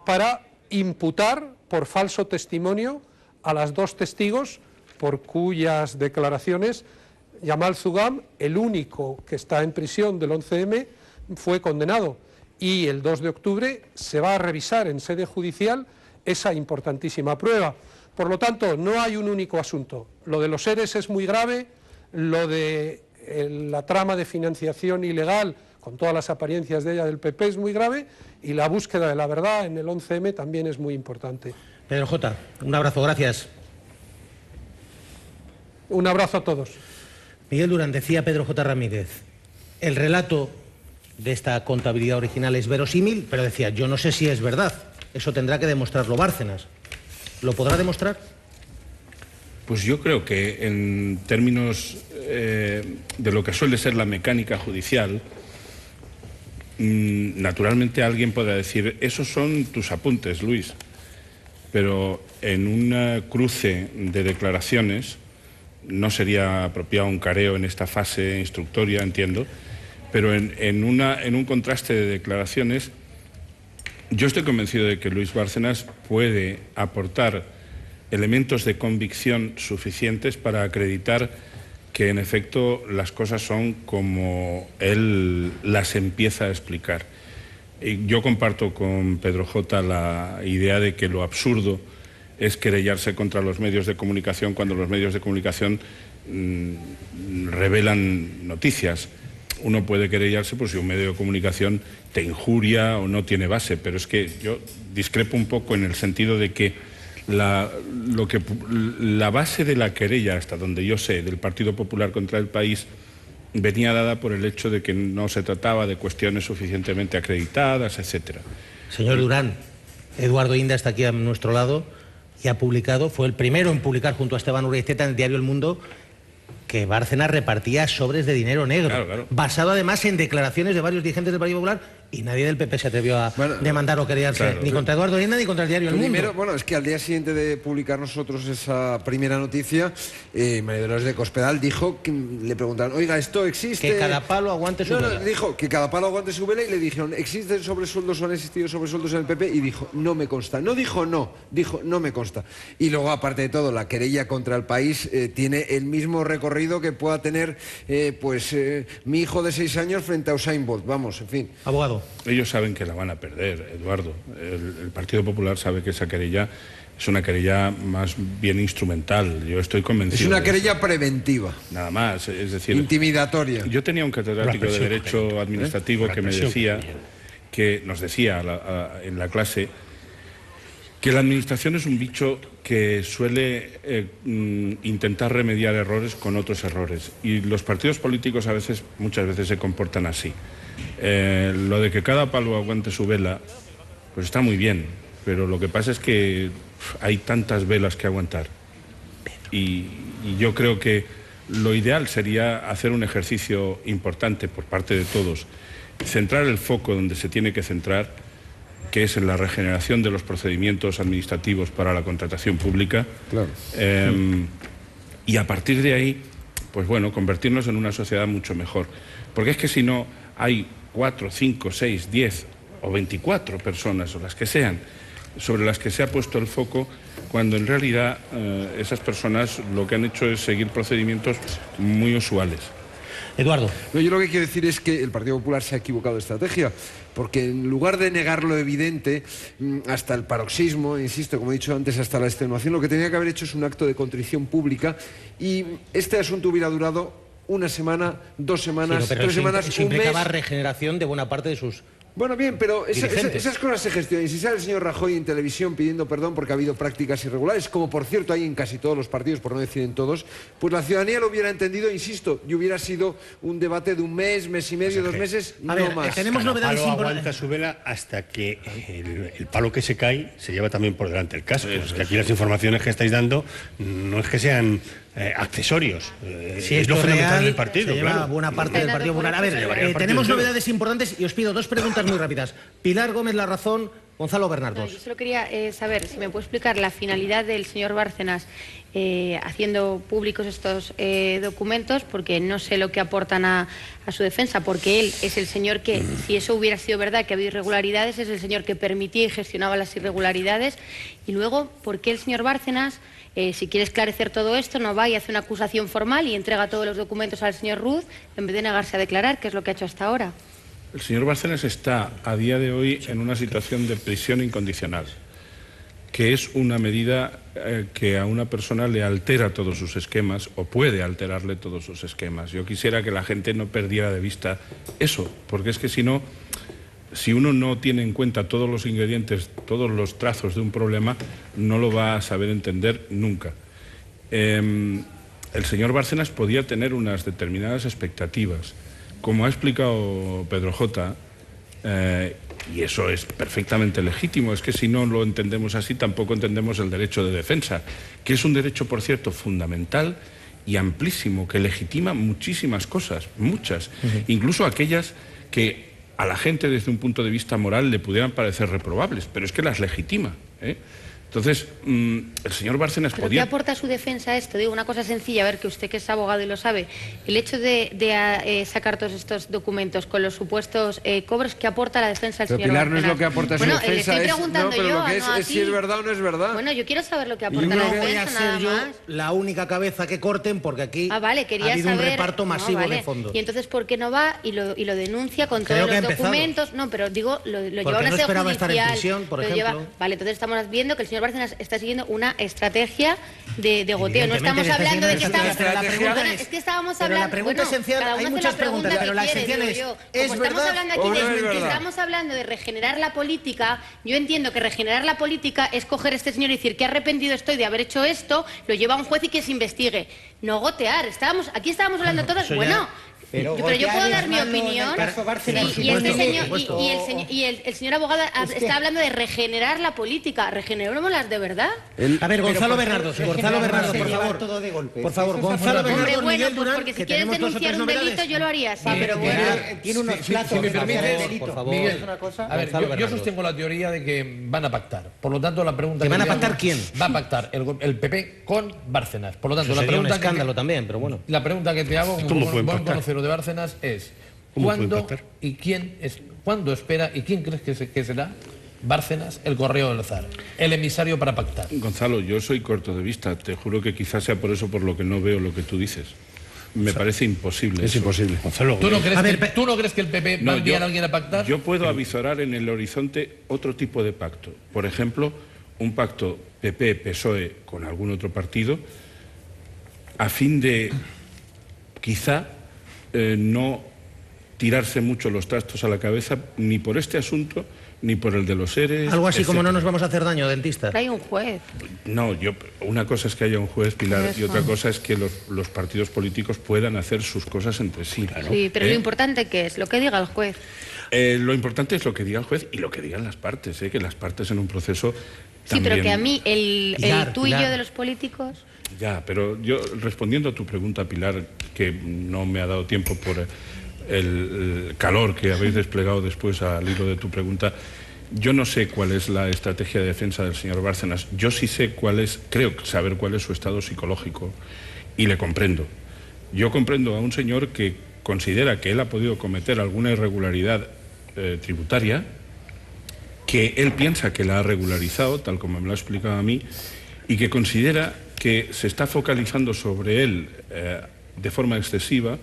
F: para imputar por falso testimonio a las dos testigos por cuyas declaraciones Yamal Zugam, el único que está en prisión del 11M, fue condenado. Y el 2 de octubre se va a revisar en sede judicial esa importantísima prueba. Por lo tanto, no hay un único asunto. Lo de los ERES es muy grave, lo de la trama de financiación ilegal, con todas las apariencias de ella del PP, es muy grave, y la búsqueda de la verdad en el 11M también es muy importante.
A: Pedro J., un abrazo, gracias.
F: Un abrazo a todos.
A: Miguel Durán, decía Pedro J. Ramírez, el relato de esta contabilidad original es verosímil, pero decía, yo no sé si es verdad, eso tendrá que demostrarlo Bárcenas. ¿Lo podrá demostrar?
B: Pues yo creo que en términos de lo que suele ser la mecánica judicial, naturalmente alguien podrá decir, esos son tus apuntes, Luis, pero en un cruce de declaraciones no sería apropiado un careo en esta fase instructoria, entiendo, pero en un contraste de declaraciones, yo estoy convencido de que Luis Bárcenas puede aportar elementos de convicción suficientes para acreditar que en efecto las cosas son como él las empieza a explicar. Y yo comparto con Pedro J. la idea de que lo absurdo es querellarse contra los medios de comunicación cuando los medios de comunicación revelan noticias. Uno puede querellarse por si un medio de comunicación te injuria o no tiene base, pero es que yo discrepo un poco en el sentido de que la base de la querella, hasta donde yo sé, del Partido Popular contra el País, venía dada por el hecho de que no se trataba de cuestiones suficientemente acreditadas, etcétera.
A: Señor Durán, Eduardo Inda está aquí a nuestro lado y ha publicado, fue el primero en publicar junto a Esteban Uraitzeta en el diario El Mundo, que Bárcenas repartía sobres de dinero negro, claro. Basado además en declaraciones de varios dirigentes del Partido Popular, y nadie del PP se atrevió a demandar o querellarse, ni contra Eduardo Inda ni contra el diario El Mundo.
C: Bueno, es que al día siguiente de publicar nosotros esa primera noticia, María Dolores de Cospedal dijo, que le preguntaron, oiga, ¿esto existe?
A: Que cada palo aguante su vela.
C: Dijo que cada palo aguante su vela, y le dijeron, ¿existen sobresueldos o han existido sobresueldos en el PP? Y dijo, no me consta. No dijo no, dijo, no me consta. Y luego, aparte de todo, la querella contra el País tiene el mismo recorrido que pueda tener mi hijo de 6 años frente a Usain Bolt. Vamos, en fin.
A: Abogado.
B: Ellos saben que la van a perder, Eduardo. El Partido Popular sabe que esa querella es una querella más bien instrumental. Yo estoy convencido.
C: Es una querella preventiva.
B: Nada más, es decir...
C: Intimidatoria.
B: Yo tenía un catedrático de Derecho Administrativo que me decía, nos decía en la clase, que la administración es un bicho que suele intentar remediar errores con otros errores. Y los partidos políticos muchas veces se comportan así. Lo de que cada palo aguante su vela, pues está muy bien, pero lo que pasa es que hay tantas velas que aguantar. Y yo creo que lo ideal sería hacer un ejercicio importante por parte de todos, centrar el foco donde se tiene que centrar, que es en la regeneración de los procedimientos administrativos para la contratación pública.
C: Claro.
B: Y a partir de ahí, pues bueno, convertirnos en una sociedad mucho mejor. Porque es que si no, hay 4, 5, 6, 10 o 24 personas, o las que sean, sobre las que se ha puesto el foco, cuando en realidad esas personas lo que han hecho es seguir procedimientos muy usuales.
A: Eduardo.
C: No, yo lo que quiero decir es que el Partido Popular se ha equivocado de estrategia, porque en lugar de negar lo evidente hasta el paroxismo, insisto, como he dicho antes, hasta la extenuación, lo que tenía que haber hecho es un acto de contrición pública, y este asunto hubiera durado una semana, 2 semanas, 3 semanas,
A: eso implicaba regeneración de buena parte de sus...
C: Bueno, bien, pero esas cosas se gestionan. Y si sale el señor Rajoy en televisión pidiendo perdón porque ha habido prácticas irregulares, como por cierto hay en casi todos los partidos, por no decir en todos, pues la ciudadanía lo hubiera entendido, insisto, y hubiera sido un debate de 1 mes, mes y medio, 2 meses, no más.
A: Tenemos novedades
D: importantes. Aguanta su vela hasta que el palo que se cae se lleva también por delante el caso. Es que aquí las informaciones que estáis dando no es que sean accesorios.
A: Si
D: es lo
A: esto
D: fundamental
A: real,
D: del partido.
A: se lleva
D: claro.
A: buena parte del Partido Popular. A ver, tenemos novedades importantes y os pido 2 preguntas muy rápidas. Pilar Gómez La Razón, Gonzalo Bernardos.
G: Yo solo quería saber si me puede explicar la finalidad del señor Bárcenas haciendo públicos estos documentos, porque no sé lo que aportan a su defensa, porque él es el señor que, si eso hubiera sido verdad, que ha habido irregularidades, es el señor que permitía y gestionaba las irregularidades. Y luego, ¿por qué el señor Bárcenas, si quiere esclarecer todo esto, no va y hace una acusación formal y entrega todos los documentos al señor Ruz en vez de negarse a declarar, que es lo que ha hecho hasta ahora?
B: El señor Bárcenas está a día de hoy en una situación de prisión incondicional, que es una medida que a una persona le altera todos sus esquemas o puede alterarle todos sus esquemas. Yo quisiera que la gente no perdiera de vista eso, porque es que si no, si uno no tiene en cuenta todos los ingredientes, todos los trazos de un problema, no lo va a saber entender nunca. El señor Bárcenas podía tener unas determinadas expectativas. Como ha explicado Pedro J., y eso es perfectamente legítimo, es que si no lo entendemos así tampoco entendemos el derecho de defensa, que es un derecho, por cierto, fundamental y amplísimo, que legitima muchísimas cosas, muchas, incluso aquellas que a la gente desde un punto de vista moral le pudieran parecer reprobables, pero es que las legitima, ¿eh? Entonces, el señor Bárcenas
G: ¿Pero
B: podía...
G: qué aporta a su defensa esto? Digo, una cosa sencilla, a ver, que usted que es abogado y lo sabe, el hecho de sacar todos estos documentos con los supuestos cobros, ¿qué aporta a la defensa del
C: Pero
G: señor
C: Pilar, no
G: Bárcenas?
C: es lo que aporta a su
G: bueno,
C: defensa,
G: le estoy preguntando
C: pero
G: yo,
C: lo que
G: no a
C: es
G: ti.
C: si es verdad o no es verdad.
G: Bueno, yo quiero saber lo que
C: Y
G: aporta
C: yo
G: la
C: no
G: defensa,
A: Voy a ser
G: nada
A: yo
G: más.
A: la única cabeza que corten, porque aquí
G: Vale,
A: ha
G: quería
A: habido
G: saber...
A: un reparto masivo
G: vale.
A: de fondos.
G: Y entonces, ¿por qué no va y lo denuncia con
A: Creo
G: todos
A: que
G: los
A: ha empezado.
G: documentos? No, pero digo, lo lleva a una
A: no
G: sede
A: esperaba estar en
G: judicial,
A: prisión, por
G: lo
A: ejemplo.
G: Vale, entonces estamos viendo que el señor Bárcenas está siguiendo una estrategia de goteo. No
A: Evidentemente
G: estamos
A: que está
G: hablando de que
A: siguiendo
G: estamos...
A: esta estrategia.
G: Bueno, es que estábamos
A: Pero
G: hablando...
A: la pregunta
G: bueno,
A: esencial,
G: cada uno
A: hay
G: hace
A: muchas
G: la pregunta
A: preguntas, pero la
G: que quiere,
A: esencial
G: digo
A: es,
G: yo.
A: ¿es
G: Como
A: verdad
G: estamos hablando
C: o
G: aquí
C: no es verdad?
G: estamos hablando de regenerar la política, yo entiendo que regenerar la política es coger a este señor y decir que arrepentido estoy de haber hecho esto, lo lleva a un juez y que se investigue. No gotear. Aquí estábamos hablando todas...
A: eso ya-
G: Bueno...
E: Pero
G: Pero yo puedo
E: golpear
G: dar
E: es
G: mi
E: malo en el
G: opinión.
E: caso Bárcenas,
G: Y este
A: por
G: señor,
A: supuesto.
G: el señor abogado está hablando de regenerar la política. Regenerémoslas de verdad.
A: A ver, Gonzalo Bernardos, por
E: llevar
A: favor.
E: todo de golpe.
A: Por favor,
E: Eso es
A: Gonzalo
E: muy
A: Bernardos,
G: Hombre, bueno,
A: Miguel
G: pues
A: Durán,
G: porque si
A: que
G: quieres
A: tenemos 2 o 3
G: denunciar un delito,
A: novedades.
G: yo lo haría así.
E: Pero
G: Pero
E: tiene unos plazos
H: si me
E: para hacer
H: permites,
E: el delito.
A: por favor.
H: Miguel,
E: Es una cosa...
H: a ver,
A: Gonzalo
H: yo
A: Bernardos.
H: sostengo la teoría de que van a pactar. Por lo tanto, la pregunta...
A: ¿Que van a
H: te hago-
A: pactar quién?
H: Va a pactar el PP con Bárcenas. Por lo tanto,
A: Eso
H: la
A: sería un
H: pregunta que
A: escándalo también, pero bueno.
H: la pregunta que te hago,
D: ¿Cómo
H: como
D: pueden
H: buen
D: pactar?
H: conocedor de Bárcenas, es
D: ¿Cómo pueden
H: ¿cuándo
D: pactar?
H: y quién es, cuándo espera y quién crees que será Bárcenas el correo del zar, el emisario para pactar?
B: Gonzalo, yo soy corto de vista, te juro que quizás sea por eso por lo que no veo lo que tú dices. Me parece imposible.
C: Es
B: eso.
C: imposible.
D: Gonzalo,
H: ¿Tú no crees,
A: A ver,
H: ¿tú no crees que el PP
B: No,
H: va a enviar
B: yo-
H: a alguien a pactar?
B: Yo puedo avisorar en el horizonte otro tipo de pacto. Por ejemplo, un pacto PP-PSOE con algún otro partido a fin de quizá no tirarse mucho los trastos a la cabeza ni por este asunto ni por el de los seres.
A: Algo así como no
B: etcétera.
A: nos vamos a hacer daño, dentista.
G: hay un juez.
B: No, una cosa es que haya un juez, Pilar, y
G: Eso.
B: otra cosa es que los partidos políticos puedan hacer sus cosas entre sí.
G: Sí, pero
B: ¿Eh?
G: lo importante que es lo que diga el juez.
B: Lo importante es lo que diga el juez y lo que digan las partes, que las partes en un proceso
G: Sí, pero
B: también...
G: que a mí el
A: Pilar,
G: tú y yo
A: Pilar.
G: de los políticos...
B: Ya, pero yo respondiendo a tu pregunta, Pilar, que no me ha dado tiempo por el calor que habéis desplegado después al hilo de tu pregunta, yo no sé cuál es la estrategia de defensa del señor Bárcenas. Yo sí sé creo saber cuál es su estado psicológico y le comprendo. Yo comprendo a un señor que considera que él ha podido cometer alguna irregularidad tributaria, que él piensa que la ha regularizado, tal como me lo ha explicado a mí, y que considera que se está focalizando sobre él de forma excesiva,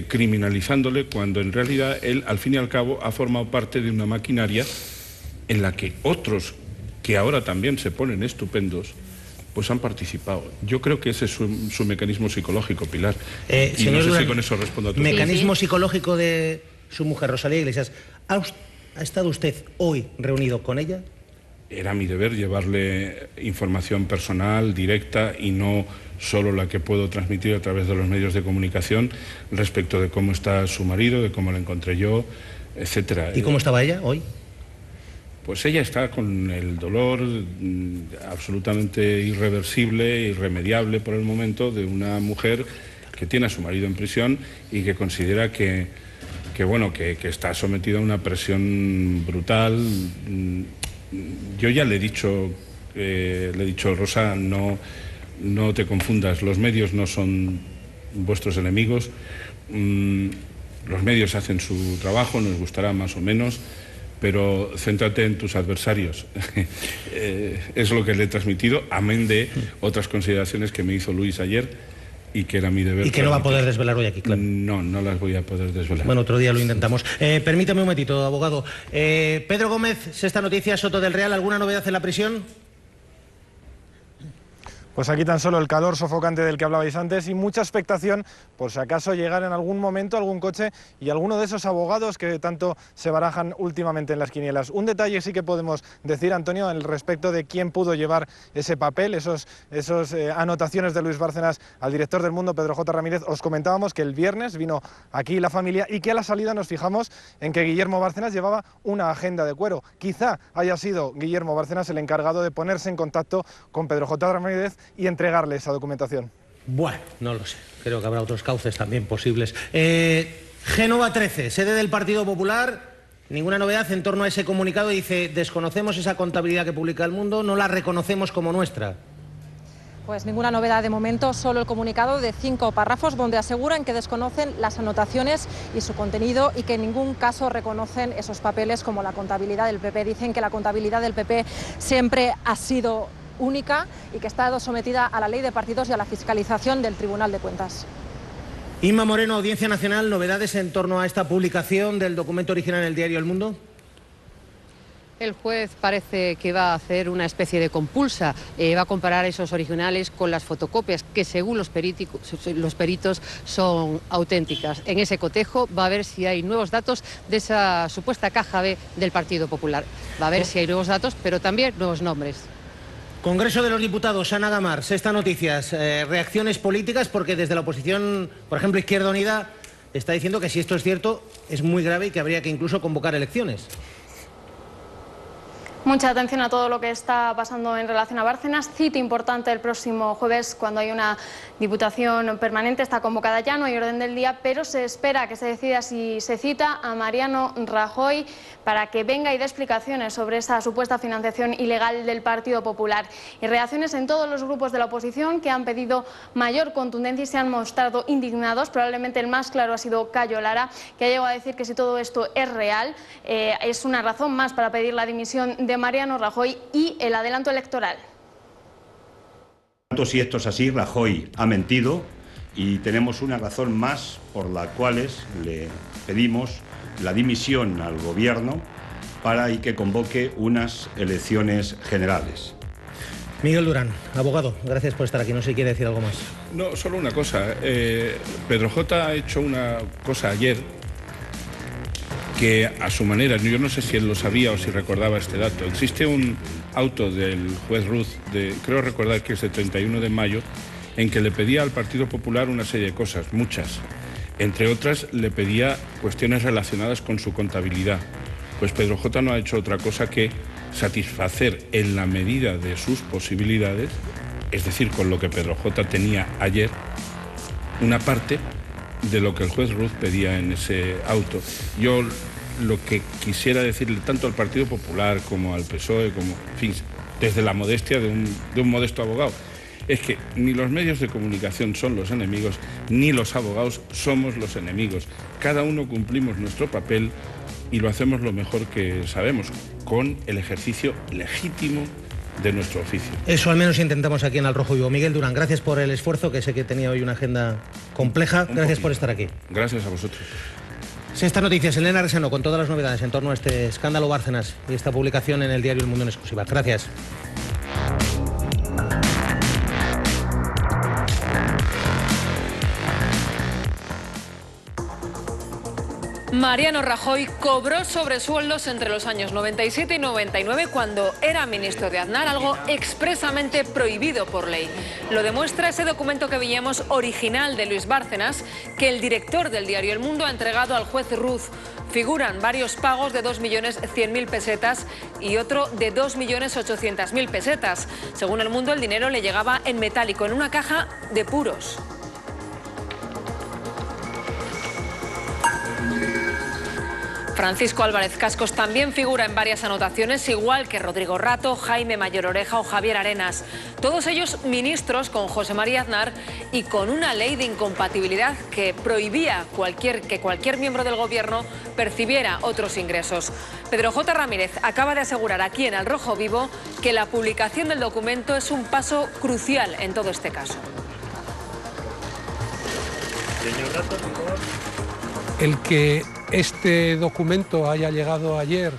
B: criminalizándole, cuando en realidad él, al fin y al cabo, ha formado parte de una maquinaria en la que otros, que ahora también se ponen estupendos, pues han participado. Yo creo que ese es su mecanismo psicológico, Pilar. Y
A: Señor
B: no sé
A: Durán,
B: si con eso respondo a tu
A: mecanismo
G: Sí.
A: psicológico de su mujer, Rosalía Iglesias. ¿Ha estado usted hoy reunido con ella?
B: Era mi deber llevarle información personal, directa, y no solo la que puedo transmitir a través de los medios de comunicación respecto de cómo está su marido, de cómo lo encontré yo, etcétera.
A: ¿Y cómo estaba ella hoy?
B: pues ella está con el dolor absolutamente irreversible, irremediable por el momento, de una mujer que tiene a su marido en prisión y que considera que está sometida a una presión brutal. Yo ya le he dicho, Rosa, no te confundas, los medios no son vuestros enemigos, los medios hacen su trabajo, nos gustará más o menos, pero céntrate en tus adversarios. Es lo que le he transmitido, amén de otras consideraciones que me hizo Luis ayer y que era mi deber.
A: Y que no va a poder desvelar hoy aquí, claro.
B: No las voy a poder desvelar.
A: Bueno, otro día lo intentamos. Permítame un momentito, abogado. Pedro Gómez, Sexta Noticias, Soto del Real, ¿alguna novedad en la prisión?
I: Pues aquí tan solo el calor sofocante del que hablabais antes y mucha expectación por si acaso llegara en algún momento algún coche y alguno de esos abogados que tanto se barajan últimamente en las quinielas. Un detalle sí que podemos decir, Antonio, al respecto de quién pudo llevar ese papel, esos anotaciones de Luis Bárcenas al director del Mundo, Pedro J. Ramírez. Os comentábamos que el viernes vino aquí la familia y que a la salida nos fijamos en que Guillermo Bárcenas llevaba una agenda de cuero. Quizá haya sido Guillermo Bárcenas el encargado de ponerse en contacto con Pedro J. Ramírez y entregarle esa documentación.
A: Bueno, no lo sé. Creo que habrá otros cauces también posibles. Génova 13, sede del Partido Popular. Ninguna novedad en torno a ese comunicado. Dice, desconocemos esa contabilidad que publica El Mundo, no la reconocemos como nuestra.
J: Pues ninguna novedad de momento, solo el comunicado de 5 párrafos donde aseguran que desconocen las anotaciones y su contenido y que en ningún caso reconocen esos papeles como la contabilidad del PP. Dicen que la contabilidad del PP siempre ha sido única y que ha estado sometida a la ley de partidos y a la fiscalización del Tribunal de Cuentas.
A: Inma Moreno, Audiencia Nacional, ¿novedades en torno a esta publicación del documento original en el diario El Mundo?
K: El juez parece que va a hacer una especie de compulsa, va a comparar esos originales con las fotocopias que según los peritos son auténticas. En ese cotejo va a ver si hay nuevos datos de esa supuesta caja B del Partido Popular. Va a ver si hay nuevos datos, pero también nuevos nombres.
A: Congreso de los Diputados, Ana Gamar, Sexta Noticias, reacciones políticas porque desde la oposición, por ejemplo Izquierda Unida, está diciendo que si esto es cierto es muy grave y que habría que incluso convocar elecciones.
L: Mucha atención a todo lo que está pasando en relación a Bárcenas. Cita importante el próximo jueves cuando hay una diputación permanente. Está convocada ya, no hay orden del día, pero se espera que se decida si se cita a Mariano Rajoy para que venga y dé explicaciones sobre esa supuesta financiación ilegal del Partido Popular. Y reacciones en todos los grupos de la oposición que han pedido mayor contundencia y se han mostrado indignados. Probablemente el más claro ha sido Cayo Lara, que ha llegado a decir que si todo esto es real, es una razón más para pedir la dimisión de Mariano Rajoy y el adelanto electoral.
M: Si esto es así, Rajoy ha mentido y tenemos una razón más por la cual le pedimos la dimisión al gobierno para que convoque unas elecciones generales.
A: Miguel Durán, abogado, gracias por estar aquí. No sé si quiere decir algo más.
B: No, solo una cosa. Pedro J. ha hecho una cosa ayer que a su manera, yo no sé si él lo sabía o si recordaba este dato. Existe un auto del juez Ruz, creo recordar que es de 31 de mayo, en que le pedía al Partido Popular una serie de cosas, muchas. Entre otras, le pedía cuestiones relacionadas con su contabilidad. Pues Pedro J. no ha hecho otra cosa que satisfacer en la medida de sus posibilidades, es decir, con lo que Pedro J. tenía ayer, una parte de lo que el juez Ruz pedía en ese auto. Yo lo que quisiera decirle tanto al Partido Popular como al PSOE, como, en fin, desde la modestia de un modesto abogado, es que ni los medios de comunicación son los enemigos, ni los abogados somos los enemigos. Cada uno cumplimos nuestro papel y lo hacemos lo mejor que sabemos, con el ejercicio legítimo de nuestro oficio.
A: Eso al menos intentamos aquí en Al Rojo Vivo. Miguel Durán, gracias por el esfuerzo, que sé que tenía hoy una agenda compleja. Gracias por estar aquí.
B: Gracias a vosotros.
A: Sexta Noticias, Elena Reseno, con todas las novedades en torno a este escándalo Bárcenas y esta publicación en el diario El Mundo en exclusiva. Gracias.
N: Mariano Rajoy cobró sobresueldos entre los años 97 y 99 cuando era ministro de Aznar, algo expresamente prohibido por ley. Lo demuestra ese documento que veíamos original de Luis Bárcenas, que el director del diario El Mundo ha entregado al juez Ruz. Figuran varios pagos de 2.100.000 pesetas y otro de 2.800.000 pesetas. Según El Mundo, el dinero le llegaba en metálico, en una caja de puros. Francisco Álvarez Cascos también figura en varias anotaciones, igual que Rodrigo Rato, Jaime Mayor Oreja o Javier Arenas. Todos ellos ministros con José María Aznar y con una ley de incompatibilidad que prohibía que cualquier miembro del gobierno percibiera otros ingresos. Pedro J. Ramírez acaba de asegurar aquí en Al Rojo Vivo que la publicación del documento es un paso crucial en todo este caso.
O: Señor Rato, por favor.
F: El que este documento haya llegado ayer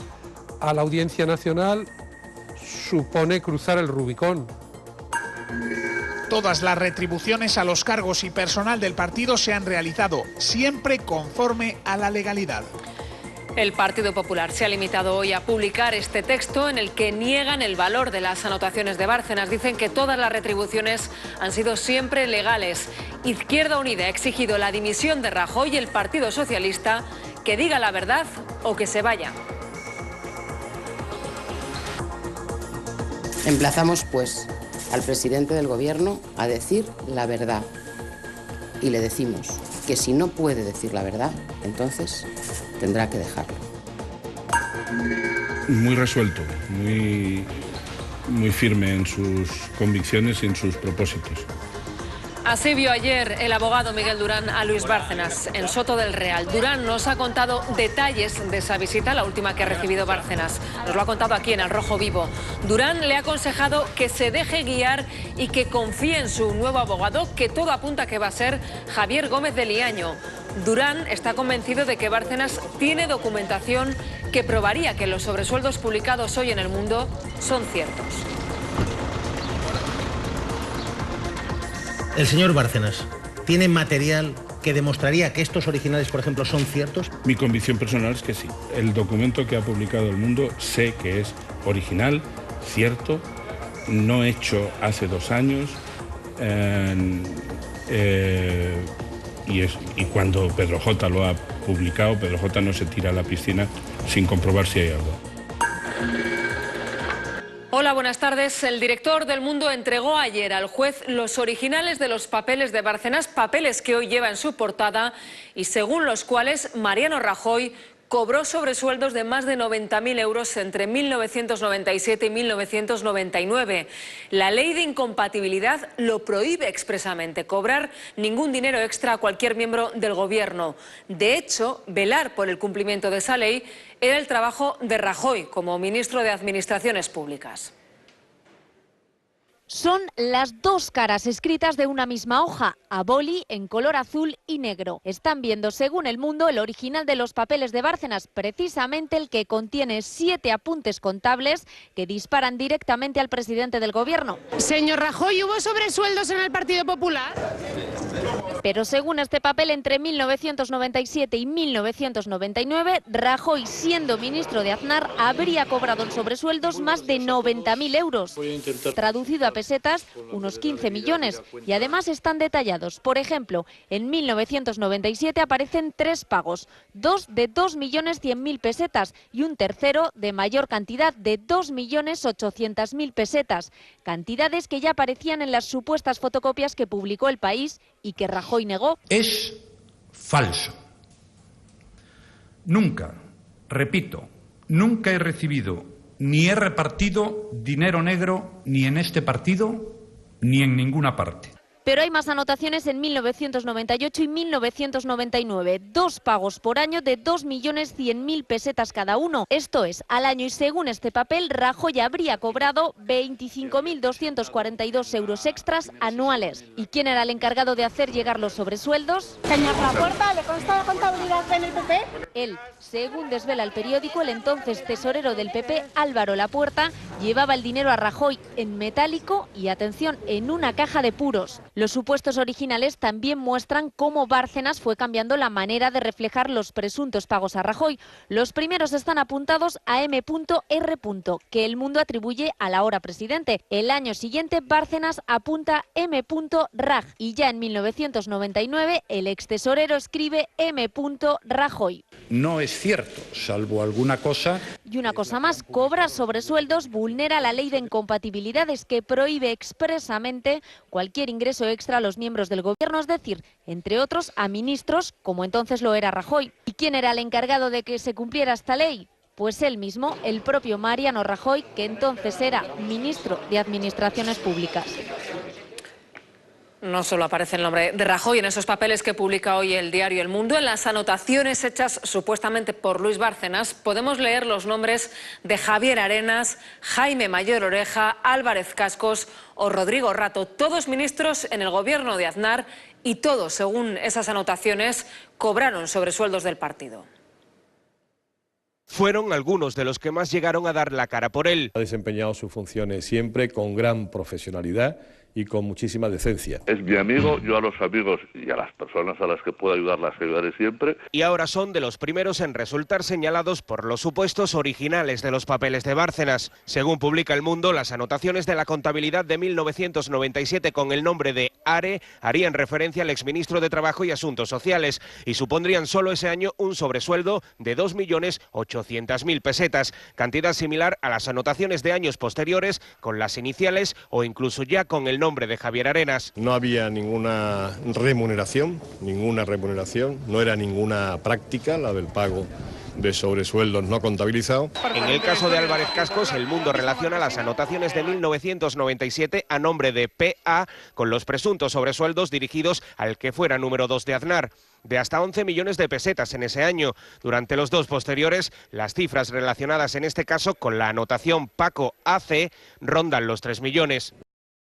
F: a la Audiencia Nacional supone cruzar el Rubicón.
P: Todas las retribuciones a los cargos y personal del partido se han realizado siempre conforme a la legalidad.
N: El Partido Popular se ha limitado hoy a publicar este texto en el que niegan el valor de las anotaciones de Bárcenas. Dicen que todas las retribuciones han sido siempre legales. Izquierda Unida ha exigido la dimisión de Rajoy y el Partido Socialista que diga la verdad o que se vaya.
Q: Emplazamos, pues, al presidente del Gobierno a decir la verdad. Y le decimos que si no puede decir la verdad, entonces tendrá que dejarlo.
B: Muy resuelto, muy firme en sus convicciones y en sus propósitos.
N: Así vio ayer el abogado Miguel Durán a Luis Bárcenas en Soto del Real. Durán nos ha contado detalles de esa visita, la última que ha recibido Bárcenas. Nos lo ha contado aquí en Al Rojo Vivo. Durán le ha aconsejado que se deje guiar y que confíe en su nuevo abogado, que todo apunta que va a ser Javier Gómez de Liaño. Durán está convencido de que Bárcenas tiene documentación que probaría que los sobresueldos publicados hoy en El Mundo son ciertos.
A: El señor Bárcenas tiene material que demostraría que estos originales, por ejemplo, son ciertos.
B: Mi convicción personal es que sí. El documento que ha publicado El Mundo sé que es original, cierto, no hecho hace 2 años. Y cuando Pedro J. lo ha publicado, Pedro J. no se tira a la piscina sin comprobar si hay algo.
N: Hola, buenas tardes. El director del Mundo entregó ayer al juez los originales de los papeles de Bárcenas, papeles que hoy lleva en su portada y según los cuales Mariano Rajoy cobró sobresueldos de más de 90.000 euros entre 1997 y 1999. La ley de incompatibilidad lo prohíbe expresamente, cobrar ningún dinero extra a cualquier miembro del gobierno. De hecho, velar por el cumplimiento de esa ley era el trabajo de Rajoy como ministro de Administraciones Públicas.
R: Son las dos caras escritas de una misma hoja, a boli en color azul y negro. Están viendo, según El Mundo, el original de los papeles de Bárcenas, precisamente el que contiene 7 apuntes contables que disparan directamente al presidente del gobierno.
K: Señor Rajoy, ¿hubo sobresueldos en el Partido Popular?
R: Pero según este papel, entre 1997 y 1999, Rajoy, siendo ministro de Aznar, habría cobrado en sobresueldos más de 90.000 euros. Traducido a pesetas, unos 15 millones. Y además están detallados. Por ejemplo, en 1997 aparecen 3 pagos, 2 de 2.100.000 pesetas y un tercero de mayor cantidad de 2.800.000 pesetas. Cantidades que ya aparecían en las supuestas fotocopias que publicó El País y que Rajoy negó.
S: Es falso. Nunca, repito, nunca he recibido ni he repartido dinero negro ni en este partido ni en ninguna parte.
R: Pero hay más anotaciones en 1998 y 1999. 2 pagos por año de 2.100.000 pesetas cada uno. Esto es, al año, y según este papel, Rajoy habría cobrado 25.242 euros extras anuales. ¿Y quién era el encargado de hacer llegar los sobresueldos?
T: Señor Lapuerta, ¿le consta la contabilidad en el PP?
R: Él, según desvela el periódico, el entonces tesorero del PP, Álvaro Lapuerta, llevaba el dinero a Rajoy en metálico y, atención, en una caja de puros. Los supuestos originales también muestran cómo Bárcenas fue cambiando la manera de reflejar los presuntos pagos a Rajoy. Los primeros están apuntados a M.R., que El Mundo atribuye al ahora presidente. El año siguiente, Bárcenas apunta M.Raj y ya en 1999 el extesorero escribe M.Rajoy.
S: No es cierto, salvo alguna cosa.
R: Y una cosa más, cobrar sobresueldos vulnera la ley de incompatibilidades que prohíbe expresamente cualquier ingreso extra a los miembros del gobierno, es decir, entre otros a ministros, como entonces lo era Rajoy. ¿Y quién era el encargado de que se cumpliera esta ley? Pues él mismo, el propio Mariano Rajoy, que entonces era ministro de Administraciones Públicas.
N: No solo aparece el nombre de Rajoy en esos papeles que publica hoy el diario El Mundo. En las anotaciones hechas supuestamente por Luis Bárcenas podemos leer los nombres de Javier Arenas, Jaime Mayor Oreja, Álvarez Cascos o Rodrigo Rato, todos ministros en el gobierno de Aznar y todos, según esas anotaciones, cobraron sobresueldos del partido.
U: Fueron algunos de los que más llegaron a dar la cara por él.
V: Ha desempeñado sus funciones siempre con gran profesionalidad y con muchísima decencia.
W: Es mi amigo, yo a los amigos y a las personas a las que pueda ayudar las ayudaré siempre.
U: Y ahora son de los primeros en resultar señalados por los supuestos originales de los papeles de Bárcenas. Según publica El Mundo, las anotaciones de la contabilidad de 1997 con el nombre de ARE harían referencia al exministro de Trabajo y Asuntos Sociales y supondrían solo ese año un sobresueldo de 2.800.000 pesetas, cantidad similar a las anotaciones de años posteriores con las iniciales o incluso ya con el nombre de Javier Arenas.
V: No había ninguna remuneración, no era ninguna práctica la del pago de sobresueldos no contabilizados.
U: En el caso de Álvarez Cascos, El Mundo relaciona las anotaciones de 1997 a nombre de PA con los presuntos sobresueldos dirigidos al que fuera número 2 de Aznar, de hasta 11 millones de pesetas en ese año. Durante los dos posteriores, las cifras relacionadas en este caso con la anotación Paco AC rondan los 3 millones.